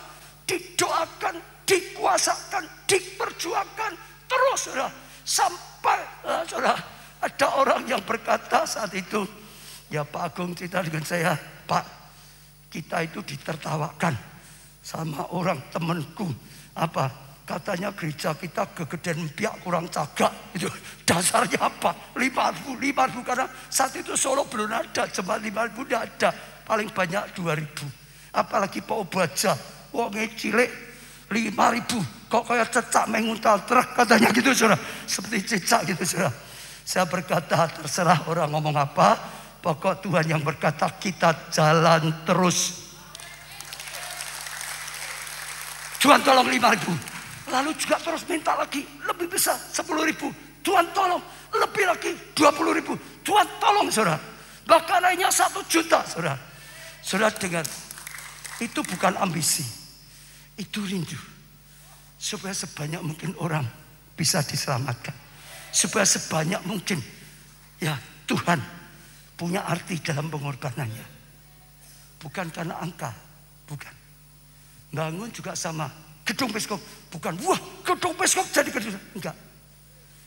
didoakan, dikuasakan, diperjuangkan terus saudara. Sampai saudara, ada orang yang berkata saat itu, ya Pak Agung cerita dengan saya, Pak, kita itu ditertawakan sama orang temanku. Apa? Katanya gereja kita kegedean biak kurang cagak. Itu dasarnya apa? 5.000 karena saat itu Solo belum ada, jemaat 5.000 tidak ada, paling banyak 2.000. Apalagi Pak Obaja, wong cilik 5.000, kok kayak cecak menguntal truk katanya gitu saudara. Seperti cecak gitu saudara. Saya berkata terserah orang ngomong apa, pokok Tuhan yang berkata kita jalan terus. Tuhan tolong 5.000. Lalu juga terus minta lagi lebih besar 10.000. Tuhan tolong lebih lagi 20.000. Tuhan tolong saudara. Bahkan lainnya 1 juta saudara. Saudara dengar, itu bukan ambisi, itu rindu. Supaya sebanyak mungkin orang bisa diselamatkan. Supaya sebanyak mungkin ya Tuhan punya arti dalam pengorbanannya. Bukan karena angka, bukan. Bangun juga sama. Gedung Peskop bukan, wah gedung Peskop jadi gedung. Enggak.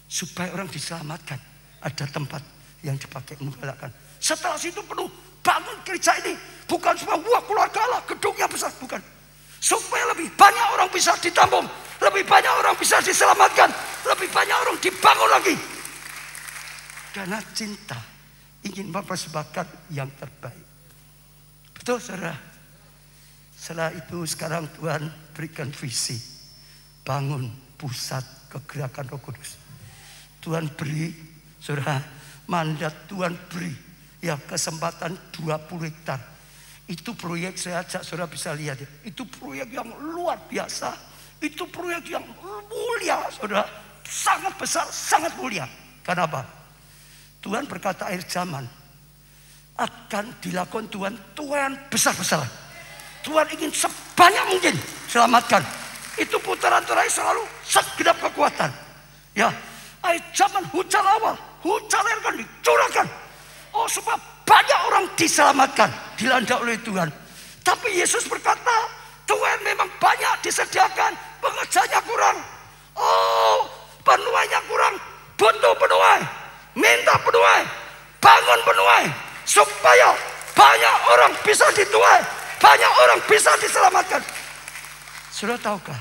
Supaya orang diselamatkan. Ada tempat yang dipakai menggalakkan. Setelah situ penuh, bangun gereja ini. Bukan supaya wah keluarga Allah, gedungnya besar. Bukan. Supaya lebih banyak orang bisa ditampung. Lebih banyak orang bisa diselamatkan. Lebih banyak orang dibangun lagi. Karena cinta ingin mempersembahkan yang terbaik. Betul saudara? Setelah itu sekarang Tuhan berikan visi. Bangun pusat kegerakan Roh Kudus. Tuhan beri, saudara, mandat Tuhan beri. Ya kesempatan 20 hektar. Itu proyek saya ajak saudara bisa lihat. Itu proyek yang luar biasa. Itu proyek yang mulia saudara. Sangat besar, sangat mulia. Kenapa? Tuhan berkata akhir zaman akan dilakukan Tuhan besar-besaran. Tuhan ingin sebanyak mungkin selamatkan. Itu putaran terakhir selalu segenap kekuatan. Ya, air zaman hujan awal, hujan air kan dicurahkan. Oh, supaya banyak orang diselamatkan, dilanda oleh Tuhan. Tapi Yesus berkata, Tuhan memang banyak disediakan, pengerjanya kurang. Oh, penuainya kurang, butuh penuai, minta penuai, bangun penuai, supaya banyak orang bisa dituai. Banyak orang bisa diselamatkan. Sudah tahukah?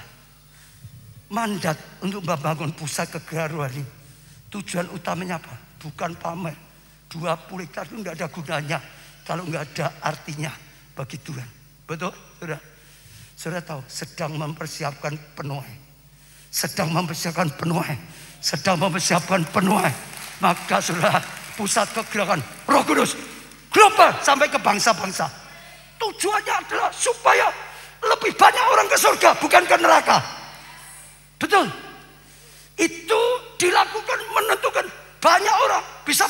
Mandat untuk membangun pusat kegaruan ini, tujuan utamanya apa? Bukan pamer. 20 hektar itu tidak ada gunanya kalau nggak ada artinya bagi Tuhan. Betul? Sudah tahu? Sedang mempersiapkan penuai. Sedang mempersiapkan penuai. Sedang mempersiapkan penuai. Maka sudah pusat kegerakan Roh Kudus global sampai ke bangsa-bangsa. Tujuannya adalah supaya lebih banyak orang ke surga, bukan ke neraka. Betul. Itu dilakukan menentukan banyak orang bisa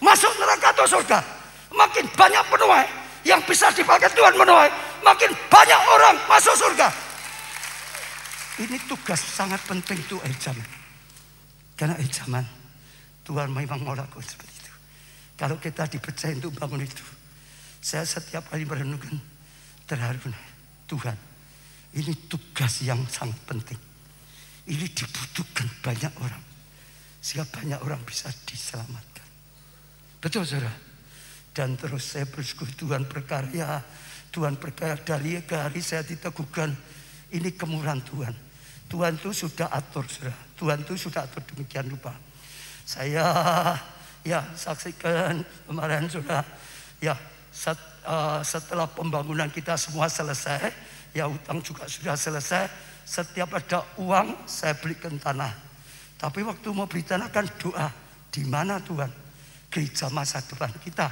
masuk neraka atau surga. Makin banyak penuai yang bisa dipakai Tuhan menuai, makin banyak orang masuk surga. Ini tugas sangat penting untuk akhir zaman. Karena akhir zaman Tuhan memang melakukan seperti itu. Kalau kita dipercaya untuk bangun itu, saya setiap kali merenungkan terharu. Tuhan, ini tugas yang sangat penting. Ini dibutuhkan banyak orang, sehingga banyak orang bisa diselamatkan. Betul saudara? Dan terus saya bersyukur Tuhan berkarya. Tuhan berkarya dari hari saya diteguhkan. Ini kemurahan Tuhan. Tuhan itu sudah atur saudara. Tuhan itu sudah atur demikian rupa. Saya ya saksikan kemarin saudara. Ya, setelah pembangunan kita semua selesai, ya utang juga sudah selesai. Setiap ada uang saya belikan tanah. Tapi waktu mau beli tanah kan doa, di mana Tuhan gereja masa depan kita.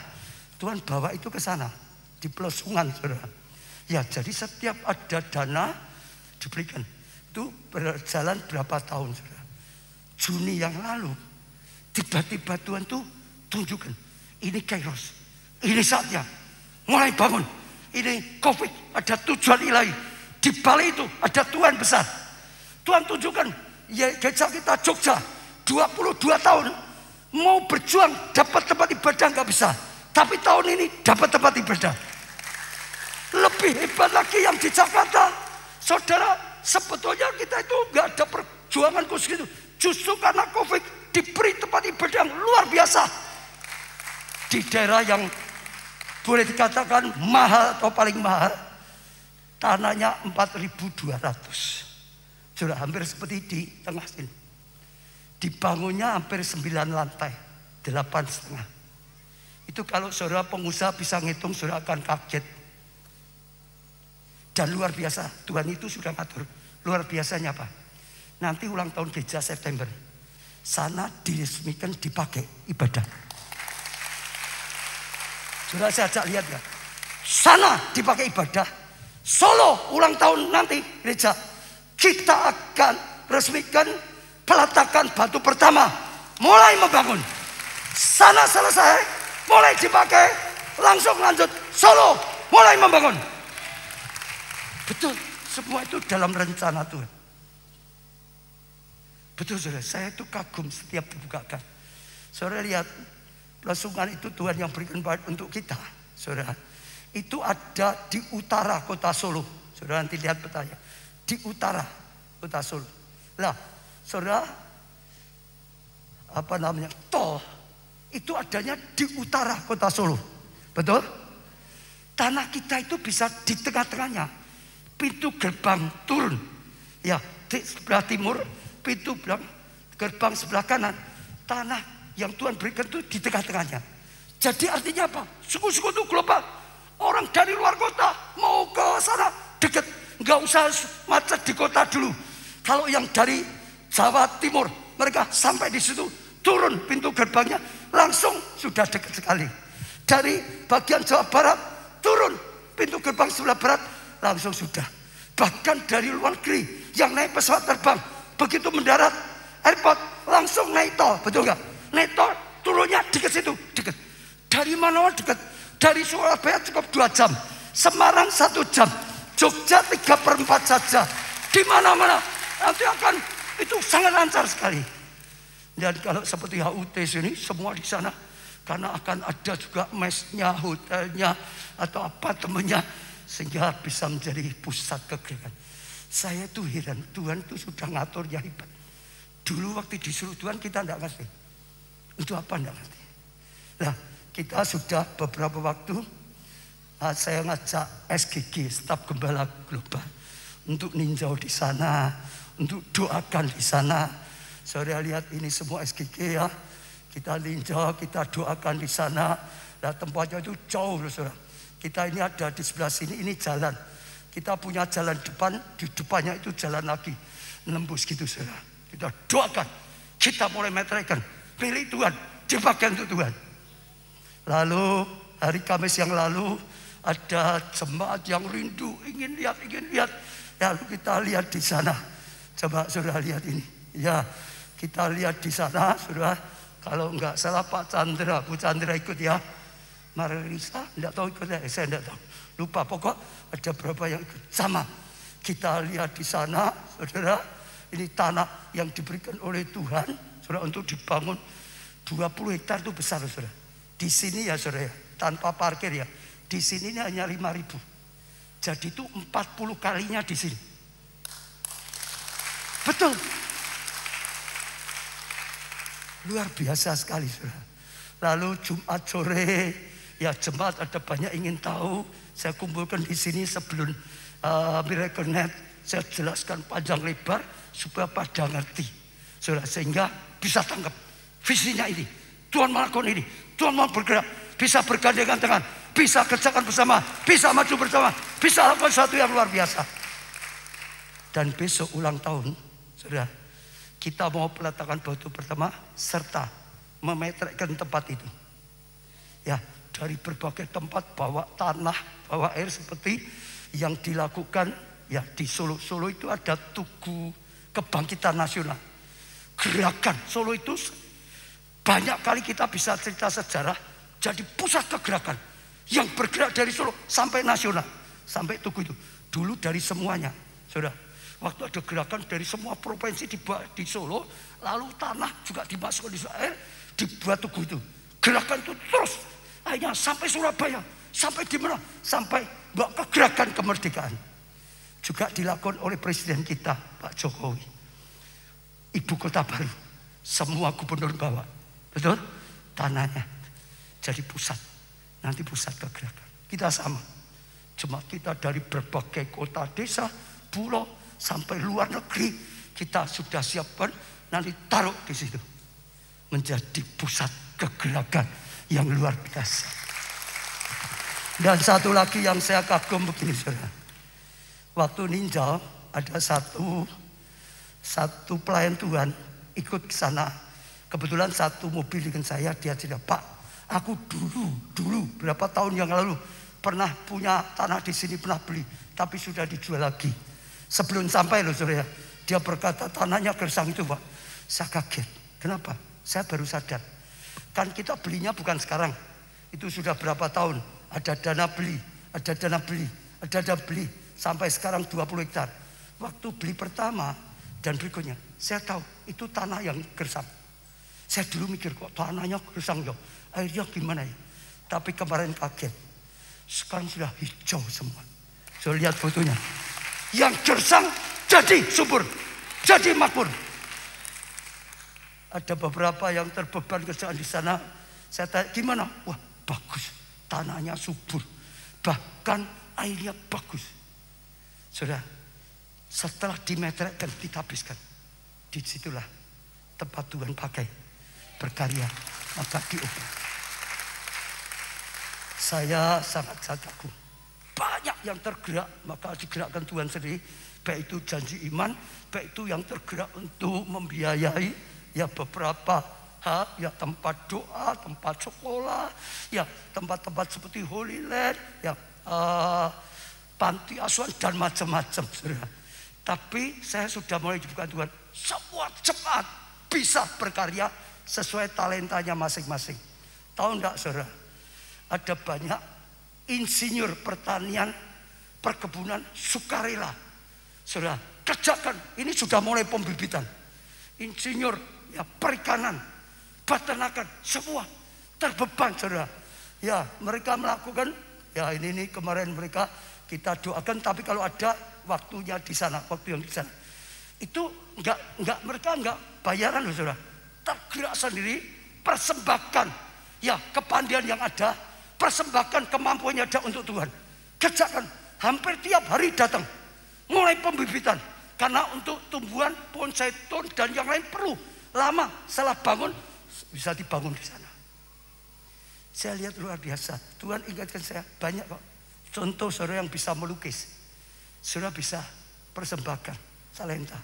Tuhan bawa itu ke sana di pelosongan saudara. Ya jadi setiap ada dana diberikan. Itu berjalan berapa tahun saudara. Juni yang lalu tiba-tiba Tuhan tuh tunjukkan ini Kairos. Ini saatnya mulai bangun. Ini COVID ada tujuan ilahi. Di balik itu ada Tuhan besar. Tuhan tunjukkan ya gereja kita Jogja 22 tahun mau berjuang dapat tempat ibadah nggak bisa. Tapi tahun ini dapat tempat ibadah. Lebih hebat lagi yang di Jakarta. Saudara, sebetulnya kita itu nggak ada perjuangan khusus itu. Justru karena COVID diberi tempat ibadah yang luar biasa. Di daerah yang boleh dikatakan mahal atau paling mahal, tanahnya 4.200. Sudah hampir seperti di tengah sini. Dibangunnya hampir 9 lantai, 8,5. Itu kalau saudara pengusaha bisa ngitung, saudara akan kaget. Dan luar biasa, Tuhan itu sudah ngatur. Luar biasanya apa? Nanti ulang tahun gereja September, sana diresmikan dipakai ibadah. Sudah saya ajak lihat ya. Sana dipakai ibadah. Solo ulang tahun nanti gereja, kita akan resmikan peletakan batu pertama. Mulai membangun. Sana selesai, mulai dipakai, langsung lanjut Solo, mulai membangun. Betul, semua itu dalam rencana Tuhan. Betul saudara, saya itu kagum setiap dibukakan. Saudara lihat, pelesungkan itu Tuhan yang berikan untuk kita. Saudara, itu ada di utara kota Solo. Saudara nanti lihat petanya, di utara kota Solo. Lah, saudara, tol itu adanya di utara kota Solo. Betul? Tanah kita itu bisa di tengah-tengahnya. Pintu gerbang turun, ya, di sebelah timur, pintu gerbang sebelah kanan. Tanah yang Tuhan berikan itu di tengah-tengahnya. Jadi artinya apa? Suku-suku itu global. Orang dari luar kota mau ke sana dekat, nggak usah macet di kota dulu. Kalau yang dari Jawa Timur, mereka sampai di situ turun pintu gerbangnya, langsung sudah dekat sekali. Dari bagian Jawa Barat turun pintu gerbang sebelah barat, langsung sudah. Bahkan dari luar negeri yang naik pesawat terbang, begitu mendarat airport langsung naik tol, betul nggak? Naik tol turunnya dekat situ, dekat. Dari mana dekat? Dari Surabaya cukup 2 jam, Semarang 1 jam, Jogja 3/4 saja. Di mana-mana nanti akan itu sangat lancar sekali. Dan kalau seperti HUT sini semua di sana, karena akan ada juga mesnya, hotelnya atau apartemennya, sehingga bisa menjadi pusat kegerakan. Saya tuh heran, Tuhan itu sudah ngaturnya hebat. Dulu waktu disuruh Tuhan kita tidak ngerti. Untuk apa tidak ngerti. Nah, kita sudah beberapa waktu, saya ngajak SGG, Staf Gembala Global, untuk ninjau di sana, untuk doakan di sana. Saudara lihat ini semua SGG ya, kita ninjau, kita doakan di sana. Nah, tempatnya itu jauh, saudara. Kita ini ada di sebelah sini, ini jalan. Kita punya jalan depan, di depannya itu jalan lagi. Nembus gitu saudara. Kita doakan, kita mulai meteraikan. Pilih Tuhan, dipakai untuk Tuhan. Lalu hari Kamis yang lalu, ada jemaat yang rindu, ingin lihat. Lalu kita lihat di sana. Coba saudara lihat ini. Ya, kita lihat di sana saudara. Kalau enggak salah Pak Chandra, Bu Chandra ikut ya. Marisa, tidak tahu ikut saya tidak tahu, lupa, pokok ada berapa yang ikut. Sama, kita lihat di sana, saudara, ini tanah yang diberikan oleh Tuhan, saudara, untuk dibangun 20 hektar itu besar, saudara. Di sini ya, saudara, tanpa parkir ya, di sini ini hanya 5.000, jadi itu 40 kalinya di sini. Betul, luar biasa sekali, saudara. Lalu Jumat sore, ya jemaat ada banyak ingin tahu. Saya kumpulkan di sini sebelum Miracle Net. Saya jelaskan panjang lebar supaya pada ngerti, saudara, sehingga bisa tangkap visinya ini. Tuhan melakukan ini, Tuhan mau bergerak, bisa bergandengan tangan, bisa kerjakan bersama, bisa maju bersama, bisa lakukan sesuatu yang luar biasa. Dan besok ulang tahun, saudara, kita mau peletakan batu pertama serta memeteraikan tempat itu. Ya, dari berbagai tempat bawa tanah, bawa air seperti yang dilakukan ya di Solo. Solo itu ada Tugu Kebangkitan Nasional. Gerakan Solo itu banyak kali kita bisa cerita sejarah jadi pusat kegerakan yang bergerak dari Solo sampai nasional, sampai Tugu itu. Dulu dari semuanya, saudara. Waktu ada gerakan dari semua provinsi di Solo, lalu tanah juga dimasukkan di air, dibuat Tugu itu. Gerakan itu terus akhirnya sampai Surabaya, sampai di mana? Sampai kegerakan kemerdekaan. Juga dilakukan oleh presiden kita, Pak Jokowi. Ibu kota baru, semua gubernur bawa, betul? Tanahnya jadi pusat, nanti pusat kegerakan. Kita sama, jemaat kita dari berbagai kota, desa, pulau, sampai luar negeri, kita sudah siapkan, nanti taruh di situ. Menjadi pusat kegerakan yang luar biasa. Dan satu lagi yang saya kagum begini, saudara. waktu ninjau ada satu pelayan Tuhan ikut ke sana. Kebetulan satu mobil dengan saya, dia cerita, Pak, aku dulu berapa tahun yang lalu pernah punya tanah di sini, pernah beli, tapi sudah dijual lagi. Sebelum sampai loh saudara, dia berkata tanahnya gersang itu Pak. Saya kaget. Kenapa? Saya baru sadar. Kan kita belinya bukan sekarang. Itu sudah berapa tahun. Ada dana beli, ada dana beli, ada dana beli. Sampai sekarang 20 hektar. Waktu beli pertama dan berikutnya, saya tahu itu tanah yang gersang. Saya dulu mikir kok tanahnya gersang ya. Akhirnya gimana ya? Tapi kemarin kaget. Sekarang sudah hijau semua. Saya lihat fotonya. Yang gersang jadi subur, jadi makmur. Ada beberapa yang terbeban kerjaan di sana. Saya tanya gimana? Wah bagus, tanahnya subur, bahkan airnya bagus. Sudah, setelah dimeterkan, ditabiskan, disitulah tempat Tuhan pakai berkarya, maka diubah. Saya sangat kagum. Banyak yang tergerak, maka digerakkan Tuhan sendiri. Baik itu janji iman, baik itu yang tergerak untuk membiayai ya beberapa ya tempat doa, tempat sekolah, ya tempat-tempat seperti Holy Land, ya panti asuhan dan macam-macam. Tapi saya sudah mulai dibuka Tuhan, semua cepat bisa berkarya sesuai talentanya masing-masing. Tahu enggak saudara? Ada banyak insinyur pertanian, perkebunan sukarela. Saudara, kerjakan. Ini sudah mulai pembibitan. Insinyur ya perikanan, peternakan, semua terbeban saudara. Ya mereka melakukan, ya ini kemarin mereka kita doakan. Tapi kalau ada waktunya di sana, waktu yang di sana, itu mereka enggak bayaran loh saudara. Tergerak sendiri, persembahkan ya kepandian yang ada, persembahkan kemampuannya ada untuk Tuhan. Kerjakan, hampir tiap hari datang, mulai pembibitan. Karena untuk tumbuhan pohon zaitun dan yang lain perlu lama setelah bangun bisa dibangun di sana. Saya lihat luar biasa. Tuhan ingatkan saya banyak kok. Contoh saudara yang bisa melukis, saudara bisa persembahkan talenta.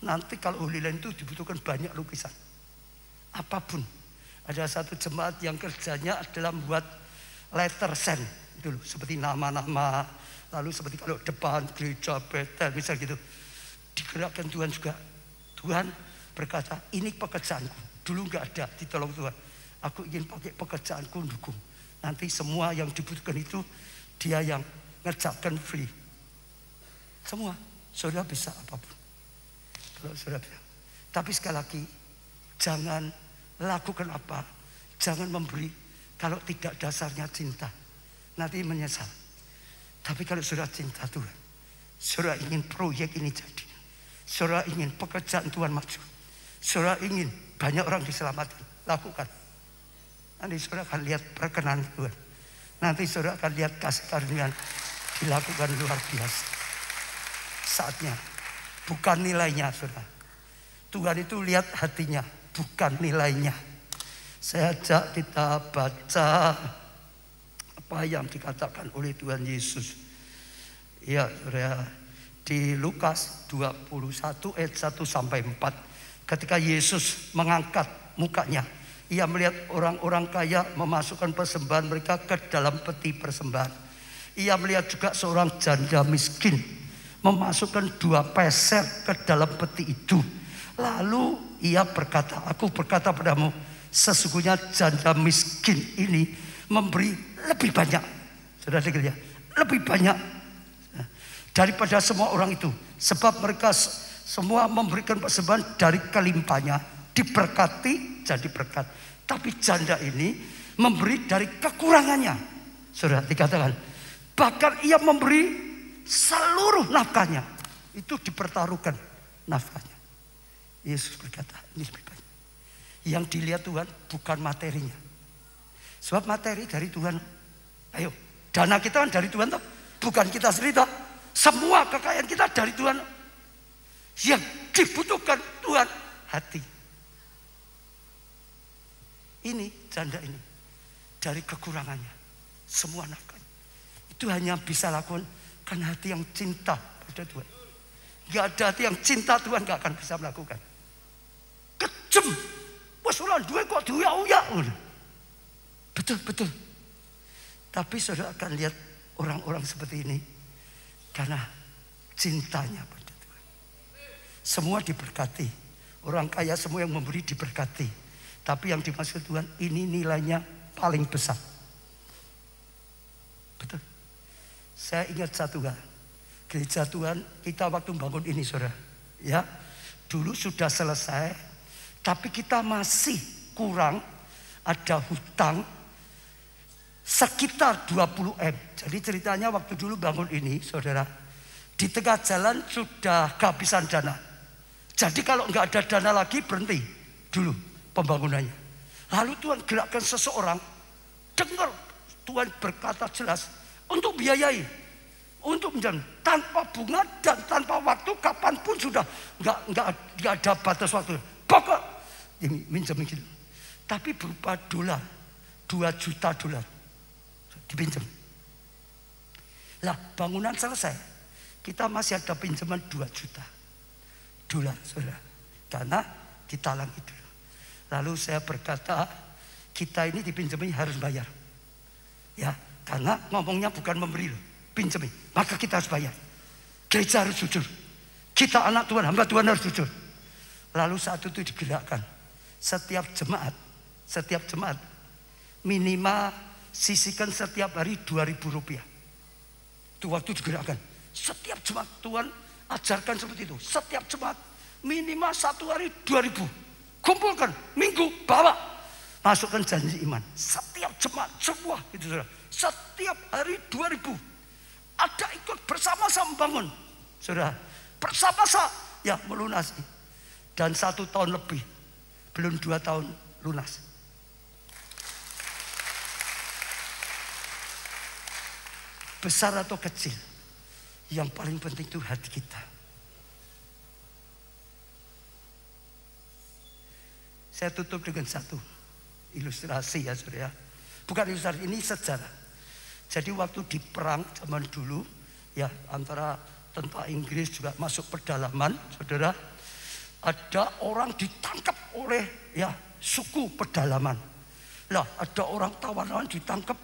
Nanti kalau Holy Land itu dibutuhkan banyak lukisan. Apapun. Ada satu jemaat yang kerjanya adalah membuat letter send itu loh, seperti nama-nama, lalu seperti kalau depan gereja Betel misal gitu. Digerakkan Tuhan juga. Tuhan berkata, ini pekerjaanku. Dulu nggak ada, ditolong Tuhan. Aku ingin pakai pekerjaanku dukung. Nanti semua yang dibutuhkan itu dia yang ngerjakan free. Semua, saudara bisa apapun. Kalau saudara bisa. Tapi sekali lagi, jangan lakukan apa, jangan memberi kalau tidak dasarnya cinta. Nanti menyesal. Tapi kalau saudara cinta Tuhan, saudara ingin proyek ini jadi, saudara ingin pekerjaan Tuhan maju, saudara ingin banyak orang diselamatkan, lakukan. Nanti saudara akan lihat perkenan Tuhan. Nanti saudara akan lihat kasih karunia dilakukan luar biasa. Saatnya, bukan nilainya saudara. Tuhan itu lihat hatinya, bukan nilainya. Saya ajak kita baca apa yang dikatakan oleh Tuhan Yesus. Ya, saudara, di Lukas 21 ayat 1 sampai 4. Ketika Yesus mengangkat mukanya, ia melihat orang-orang kaya memasukkan persembahan mereka ke dalam peti persembahan. Ia melihat juga seorang janda miskin memasukkan 2 peser ke dalam peti itu. Lalu ia berkata, aku berkata padamu, sesungguhnya janda miskin ini memberi lebih banyak. Saudara dengar ya, lebih banyak daripada semua orang itu. Sebab mereka semua memberikan persembahan dari kelimpahannya, diberkati jadi berkat. Tapi janda ini memberi dari kekurangannya. Saudara dikatakan, bahkan ia memberi seluruh nafkahnya. Itu dipertaruhkan nafkahnya. Yesus berkata, ini lebih banyak. Yang dilihat Tuhan bukan materinya. Sebab materi dari Tuhan. Ayo, dana kita kan dari Tuhan toh, bukan kita sendiri toh. Semua kekayaan kita dari Tuhan. Yang dibutuhkan Tuhan hati. Ini janda ini dari kekurangannya, semua nafkah itu hanya bisa lakukan karena hati yang cinta Ada Tuhan. Gak ada hati yang cinta Tuhan gak akan bisa melakukan. Kejem. Wes ulah duwe kok diuyak-uyak. Betul. Tapi saudara akan lihat orang-orang seperti ini karena cintanya pada Tuhan. Semua diberkati. Orang kaya semua yang memberi diberkati. Tapi yang dimaksud Tuhan ini nilainya paling besar. Betul. Saya ingat satu hal. Gereja Tuhan kita waktu bangun ini saudara. Ya, dulu sudah selesai. Tapi kita masih kurang. Ada hutang sekitar 20 M. Jadi ceritanya waktu dulu bangun ini saudara. Di tengah jalan sudah kehabisan dana. Jadi kalau nggak ada dana lagi berhenti dulu pembangunannya. Lalu Tuhan gerakkan seseorang. Dengar Tuhan berkata jelas. Untuk biayai. Untuk menjamin tanpa bunga dan tanpa waktu kapanpun sudah nggak ada batas waktu. Pokok ini minjem gitu. Tapi berupa dolar, 2 juta dolar dipinjam. Lah bangunan selesai, kita masih ada pinjaman 2 juta dolar, saudara. Karena ditalang itu. Lalu saya berkata, kita ini dipinjami harus bayar, ya. Karena ngomongnya bukan memberi loh. Pinjami, maka kita harus bayar. Gereja harus jujur. Kita anak Tuhan, hamba Tuhan harus jujur. Lalu saat itu digerakkan. Setiap jemaat minimal sisihkan setiap hari 2.000 rupiah. Itu waktu digerakkan. Setiap jemaat Tuhan ajarkan seperti itu. Setiap jemaat minimal 1 hari 2.000. Kumpulkan, minggu bawa. Masukkan janji iman. Setiap jemaat semua itu saudara. Setiap hari 2.000. Ada ikut bersama-sama bangun, saudara, bersama-sama ya melunasi. Dan 1 tahun lebih, belum 2 tahun lunas. Besar atau kecil, yang paling penting itu hati kita. Saya tutup dengan satu ilustrasi ya saudara. Bukan ilustrasi, ini sejarah. Jadi waktu di perang zaman dulu ya antara tentara Inggris juga masuk pedalaman, saudara. Ada orang ditangkap oleh ya suku pedalaman. Lah ada orang tawanan ditangkap.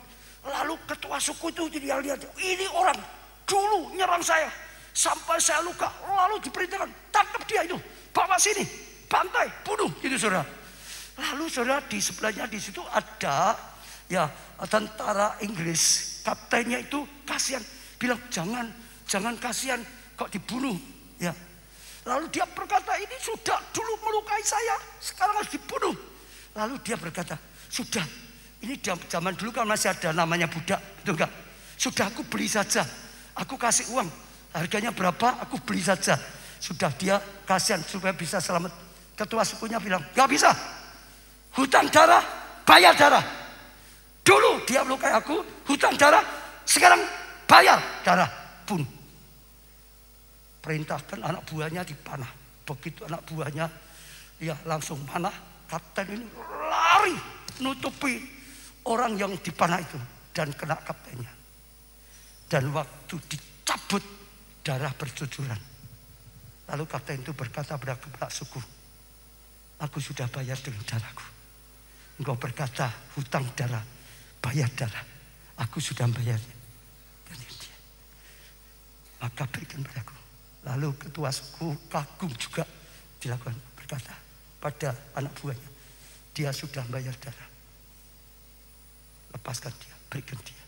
Lalu ketua suku itu dia lihat, ini orang dulu nyerang saya sampai saya luka. Lalu diperintahkan tangkap dia itu, bawa sini, bantai, bunuh gitu saudara. Lalu saudara di sebelahnya di situ ada ya tentara Inggris. Kaptennya itu kasihan, bilang jangan kasihan kok dibunuh ya. Lalu dia berkata ini sudah dulu melukai saya, sekarang harus dibunuh. Lalu dia berkata sudah, ini zaman dulu kan masih ada namanya budak, betul enggak? Sudah aku beli saja, aku kasih uang, harganya berapa aku beli saja. Sudah dia kasihan supaya bisa selamat. Ketua sukunya bilang gak bisa, hutang darah bayar darah. Dulu dia melukai aku, hutang darah, sekarang bayar darah pun. Perintahkan anak buahnya dipanah. Begitu anak buahnya ya langsung panah, kapten ini lari nutupi orang yang dipanah itu dan kena kaptennya. Dan waktu dicabut darah bercucuran. Lalu kapten itu berkata pada kepala suku, aku sudah bayar dengan darahku. Engkau berkata hutang darah, bayar darah, aku sudah bayarnya. Dan dia, maka berikan padaku. Lalu ketua suku kagum juga dilakukan, berkata pada anak buahnya, dia sudah bayar darah, lepaskan dia, berikan dia.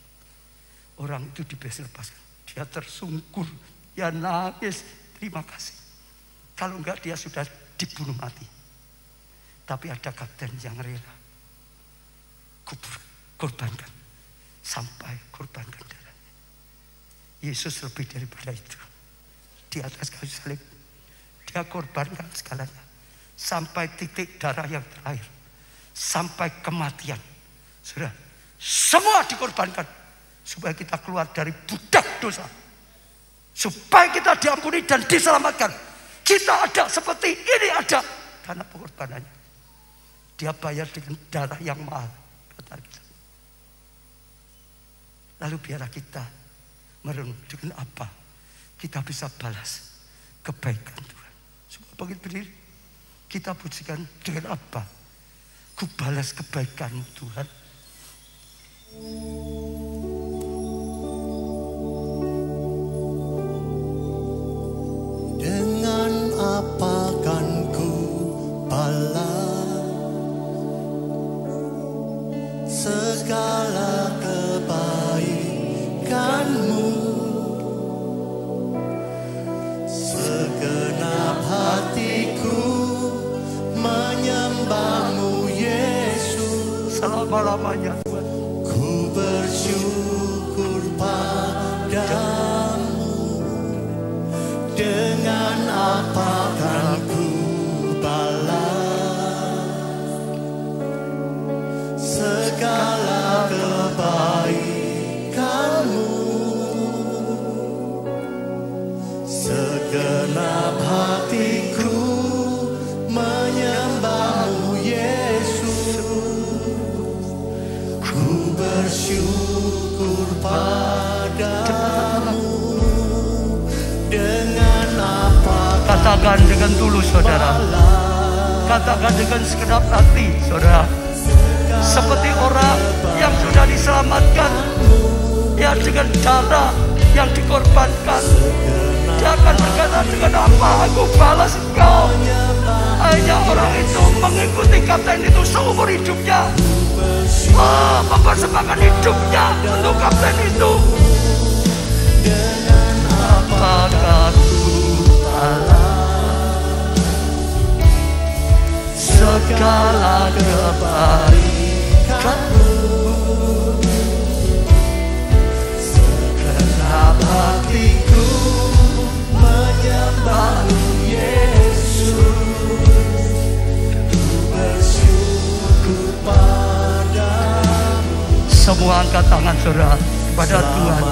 Orang itu diberi lepaskan, dia tersungkur, dia nangis, terima kasih. Kalau enggak dia sudah dibunuh mati. Tapi ada kapten yang rela korbankan sampai korbankan darahnya. Yesus lebih daripada itu. Di atas kayu salib dia korbankan segalanya sampai titik darah yang terakhir, sampai kematian. Sudah semua dikorbankan supaya kita keluar dari budak dosa, supaya kita diampuni dan diselamatkan. Kita ada seperti ini ada karena pengorbanannya. Dia bayar dengan darah yang mahal, kata kita. Lalu biarlah kita merenung dengan apa kita bisa balas kebaikan Tuhan. Semua bangkit berdiri. Kita pujikan dengan apa? Ku balas kebaikan-Mu Tuhan. Dengan apa kan ku balas segala kebaikan-Mu? Segenap hatiku menyembah-Mu Yesus, Selama-lamanya Tuhan. ku bersyukur padamu. Dengan apa kan ku balas segala kebaikan-Mu? Segenap hatiku menyembah-Mu Yesus, ku bersyukur padamu. Dengan apa Katakan dengan tulus saudara. Katakan dengan segenap hati saudara. Seperti orang yang sudah diselamatkan, ya dengan cara yang dikorbankan, dia akan berkata, dengan apa aku balas engkau? Hanya orang itu mengikuti kapten itu seumur hidupnya, mempersembahkan hidupnya untuk kapten itu. Apakah ku balas segala kebaikan-Mu? segenap hatiku menyembah-Mu Yesus, ku bersyukur padamu. Semua angkat tangan saudara kepada Tuhan.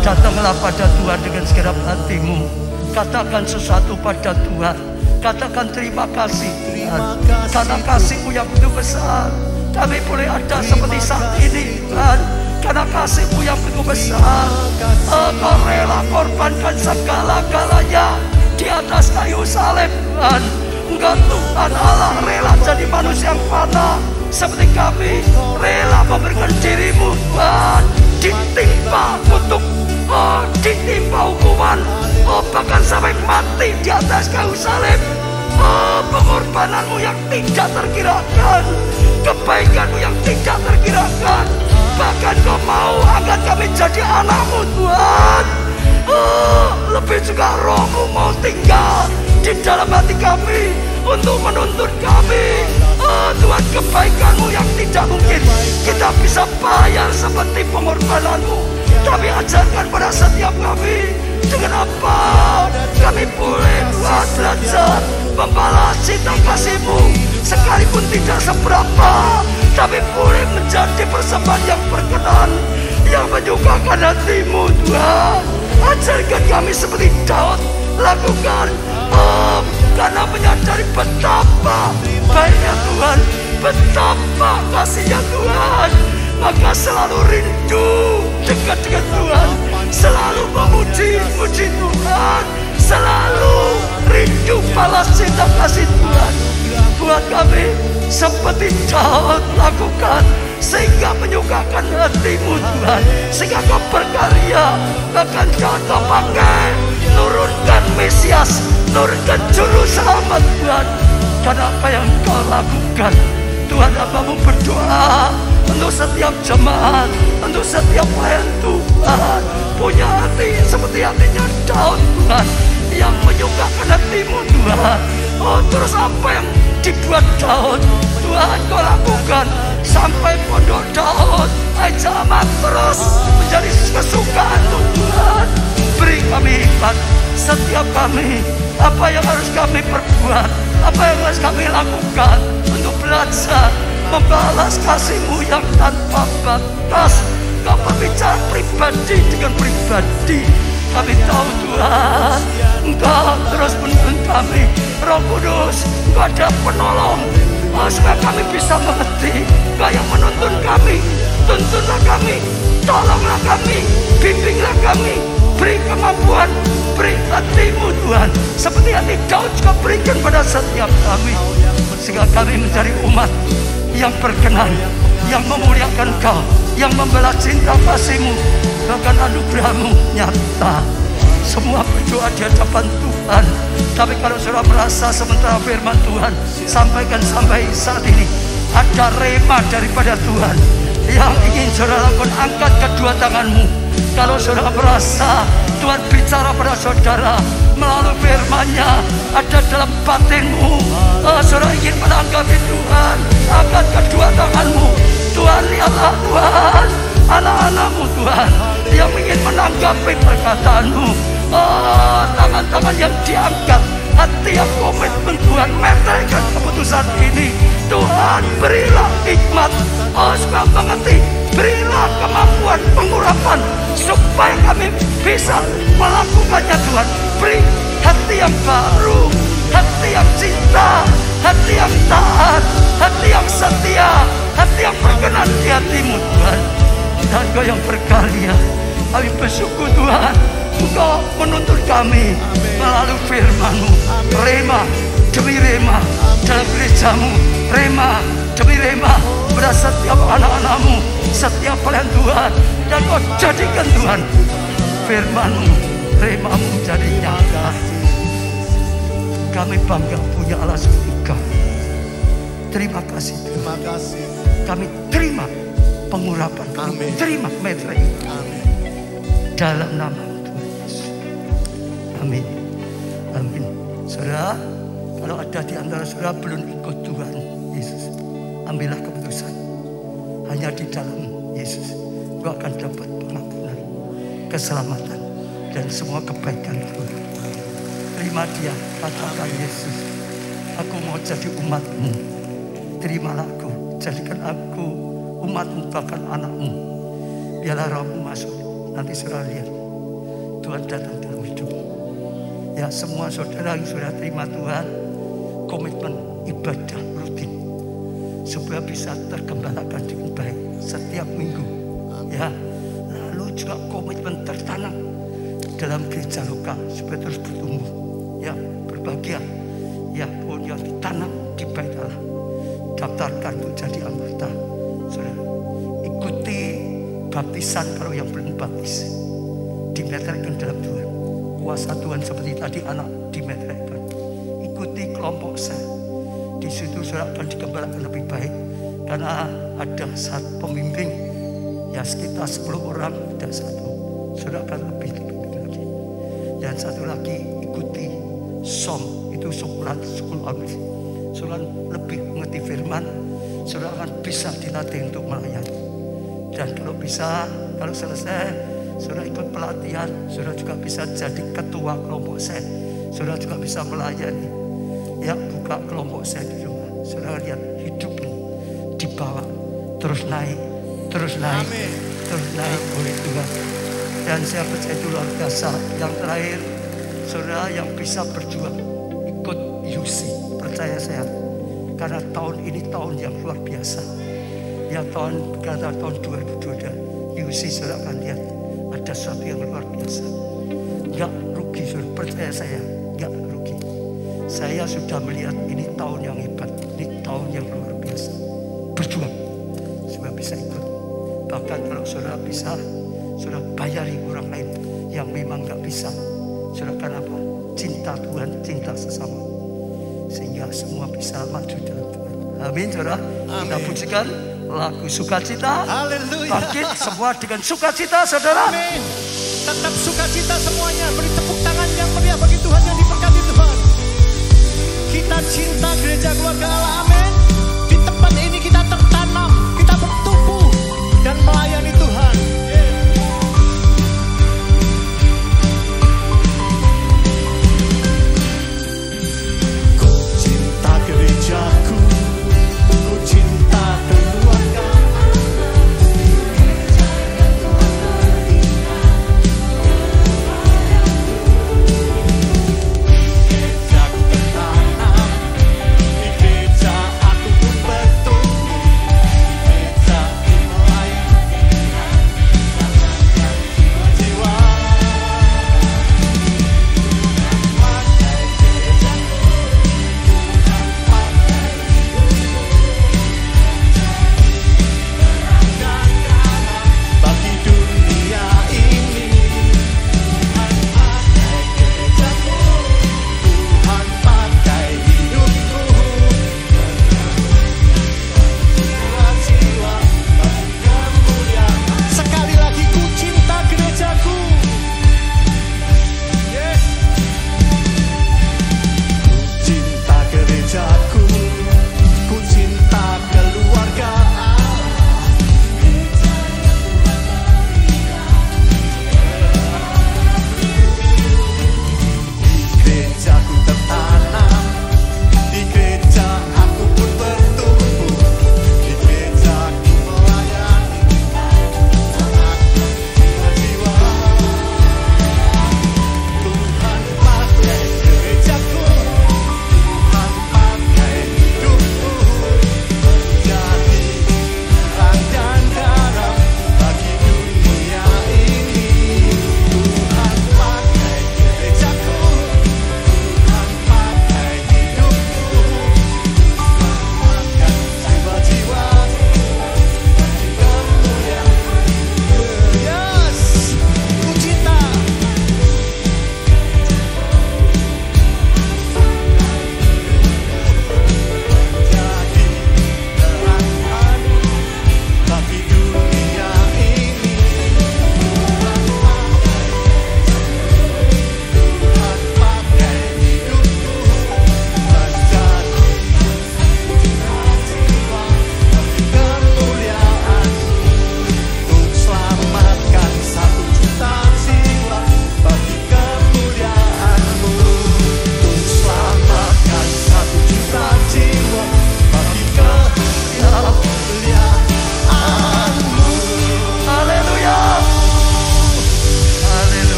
Datanglah pada Tuhan dengan segenap hatimu. Katakan sesuatu pada Tuhan. Katakan terima kasih Tuhan, karena kasih-Mu yang begitu besar. Kami boleh ada seperti saat ini Tuhan, karena kasih-Mu yang begitu besar. Engkau rela korbankan segala-galanya di atas kayu salib Tuhan. Engkau Tuhan Allah rela jadi manusia yang fana seperti kami, rela memberikan diri-Mu Tuhan, ditimpa untuk ditimpa hukuman, bahkan sampai mati di atas kayu salib. Pengorbanan-Mu yang tidak terkirakan, kebaikan-Mu yang tidak terkirakan, bahkan Kau mau agar kami jadi anak-Mu Tuhan. Lebih juga Roh-Mu mau tinggal di dalam hati kami untuk menuntun kami. Tuhan, kebaikan-Mu yang tidak mungkin kita bisa bayar seperti pengorbanan-Mu, tapi ajarkan pada setiap kami dengan apa kami boleh Tuhan belajar membalas cinta kasih-Mu, sekalipun tidak seberapa, tapi boleh menjadi persembahan yang berkenan, yang menyukakan hati-Mu Tuhan. Ajarkan kami seperti Daud lakukan, karena menyadari betapa baiknya Tuhan, betapa kasih-Nya Tuhan, maka selalu rindu dekat dengan Tuhan, selalu memuji-muji Tuhan, selalu rindu balas cinta kasih Tuhan. Buat kami seperti Daud lakukan, sehingga menyukakan hati-Mu Tuhan, sehingga Kau berkarya, bahkan Kau pakai nurunkan Mesias, nurunkan Juru Selamat Tuhan. Karena apa yang Kau lakukan Tuhan, hamba-Mu berdoa untuk setiap jemaat, untuk setiap pelayan Tuhan, punya hati seperti hatinya Daud Tuhan, yang menyukakan hati-Mu Tuhan. Terus apa yang dibuat Daud Tuhan Kau lakukan sampai pondok Daud Zaman terus menjadi kesukaan Tuhan. Beri kami hikmat setiap kami, apa yang harus kami perbuat, apa yang harus kami lakukan untuk belajar membalas kasih-Mu yang tanpa batas. Kau berbicara pribadi dengan pribadi. Kami tahu Tuhan, Engkau terus menuntun kami. Roh Kudus, Engkau ada penolong, supaya kami bisa mengerti. Engkau yang menuntun kami. Tuntunlah kami, tolonglah kami, bimbinglah kami beri kemampuan, beri hatimu Tuhan, seperti hati Daud juga berikan pada setiap kami, sehingga kami menjadi umat yang berkenan, yang memuliakan Kau, yang membalas cinta kasih-Mu, bahkan anugerah-Mu nyata. Semua berdoa di hadapan Tuhan. Tapi kalau saudara merasa sementara firman Tuhan sampaikan sampai saat ini ada rema daripada Tuhan yang ingin saudara lakukan, angkat kedua tanganmu. Kalau saudara merasa Tuhan bicara pada saudara melalui firman-Nya, ada dalam batinmu, saudara ingin menanggapi Tuhan, angkat kedua tanganmu. Tuhan, lihatlah Tuhan, anak-anak-Mu Tuhan yang ingin menanggapi perkataan-Mu. Tangan-tangan yang diangkat, hati yang komitmen Tuhan, meteraikan keputusan ini. Tuhan, berilah hikmat, supaya mengerti, berilah kemampuan pengurapan supaya kami bisa melakukannya Tuhan. Beri hati yang baru, hati yang cinta, hati yang taat, hati yang setia, hati yang berkenan di hati-Mu Tuhan. Dan Kau yang berkarya, kami bersyukur Tuhan, Engkau menuntun kami melalui firman-Mu, rema demi rema dalam gereja-Mu, rema demi rema pada setiap anak-anak-Mu, setiap pelayan Tuhan. Dan Kau jadikan Tuhan firman-Mu, rema-Mu menjadi nyata. Kami bangga punya Allah seperti Kau. Terima kasih. Terima kasih. Kami terima pengurapan, kami terima meteraikan dalam nama Tuhan Yesus. Amin. Amin. Saudara, kalau ada di antara saudara belum ikut Tuhan Yesus, ambillah keputusan. Hanya di dalam Yesus kau akan dapat pengampunan, keselamatan, dan semua kebaikan Tuhan. Terima Dia, katakan Yesus, aku mau jadi umat-Mu. Terimalah aku, jadikan aku umat-Mu, bahkan anak-Mu. Biarlah Roh-Mu masuk. Nanti saudara lihat Tuhan datang dalam hidupmu. Ya, semua saudara yang sudah terima Tuhan, komitmen ibadah rutin supaya bisa tergembalakan dengan baik setiap minggu. Ya, lalu juga komitmen tertanam dalam gereja lokal supaya terus bertumbuh. Ya, berbahagia. Ya, pohon yang ditanam di bait Allah, daftarkan untuk jadi anggota. Saudara, ikuti baptisan kalau yang belum baptis, dimeteraikan dalam Tuhan. Kuasa Tuhan seperti tadi anak dimeteraikan. Ikuti kelompok sel. Di situ saudara akan dikembalakan lebih baik karena ada satu pembimbing, ya sekitar 10 orang dan satu. Saudara akan lebih lagi. Dan satu lagi, ikuti SOM, itu sekolah Alif. Saudara lebih mengerti firman, saudara akan bisa dilatih untuk melayani. Dan kalau bisa, kalau selesai, saudara ikut pelatihan, saudara juga bisa jadi ketua kelompok sel. Saudara juga bisa melayani. Ya, buka kelompok sel di rumah. Saudara lihat hidupmu dibawa terus naik, terus naik, amin, terus naik oleh Tuhan. Dan saya percaya itu luar biasa. Yang terakhir, saudara yang bisa berjuang, ikut UC. Percaya saya, karena tahun ini tahun yang luar biasa. Ya, tahun 2022 UC saudara akan lihat ada sesuatu yang luar biasa. Gak rugi, saudara, percaya saya, gak rugi. Saya sudah melihat ini tahun yang hebat, ini tahun yang luar biasa. Berjuang supaya bisa ikut. Bahkan kalau saudara bisa, saudara bayari orang lain yang memang gak bisa. Saudara kan apa? Cinta Tuhan, cinta sesama, sehingga semua bisa maju dalam Tuhan. Amin, saudara. Kita pujikan lagu sukacita. Haleluya. Bangkit semua dengan sukacita, saudara. Amin. Tetap sukacita semuanya. Beri tepuk tangan yang meriah bagi Tuhan yang diberkati Tuhan. Kita cinta gereja keluarga Allah. Amin. Di tempat ini kita tertanam, kita bertumbuh dan melayani Tuhan. Ku cinta gerejaku, ku cinta keluarga.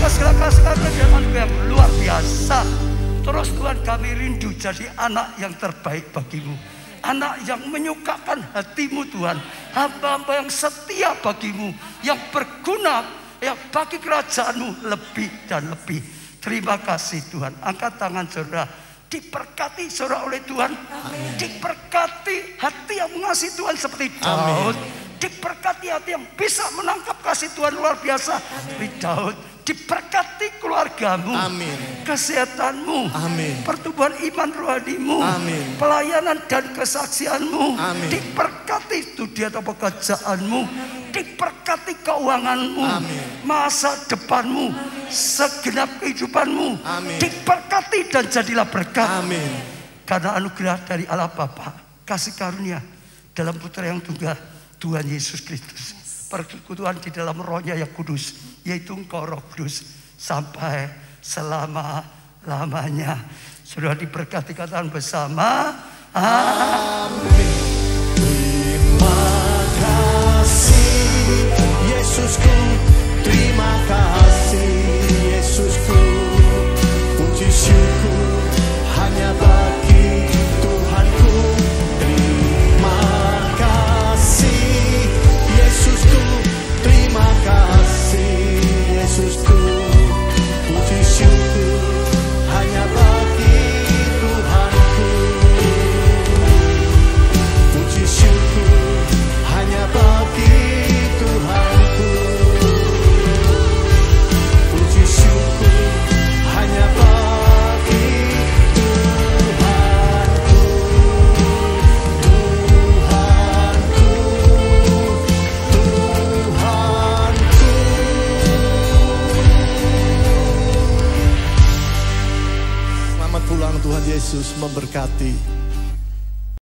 segala kasih karunia yang luar biasa. Terus Tuhan, kami rindu jadi anak yang terbaik bagimu, anak yang menyukakan hatimu Tuhan, hamba-hamba yang setia bagimu, yang berguna ya bagi kerajaanmu lebih dan lebih. Terima kasih Tuhan. Angkat tangan saudara, diberkati saudara oleh Tuhan. Amin. Diberkati hati yang mengasihi Tuhan seperti Daud. Diberkati hati yang bisa menangkap kasih Tuhan luar biasa seperti Daud. Diberkati keluargamu, amin. Kesehatanmu, amin. Pertumbuhan iman rohanimu, amin. Pelayanan dan kesaksianmu, amin. Diberkati studi atau pekerjaanmu, diberkati keuanganmu, amin. Masa depanmu, amin. Segenap kehidupanmu, amin. Diberkati dan jadilah berkat, amin. Karena anugerah dari Allah Bapa, kasih karunia dalam Putra yang tunggal Tuhan Yesus Kristus, persekutuan di dalam Rohnya yang kudus, yaitu Engkau Roh Kudus, sampai selama-lamanya. Sudah diberkati, katakan bersama, amin. Terima kasih Yesusku, terima kasih Yesusku, puji syukur hanya bagi Tuhanku. Terima kasih Yesusku, terima kasih Yesusku, puji syukur hanya bagi Tuhanku. Puji syukur hanya bagi Tuhanku. Puji syukur hanya bagi Tuhanku. Tuhanku, Tuhanku. Selamat pulang, Tuhan Yesus memberkati.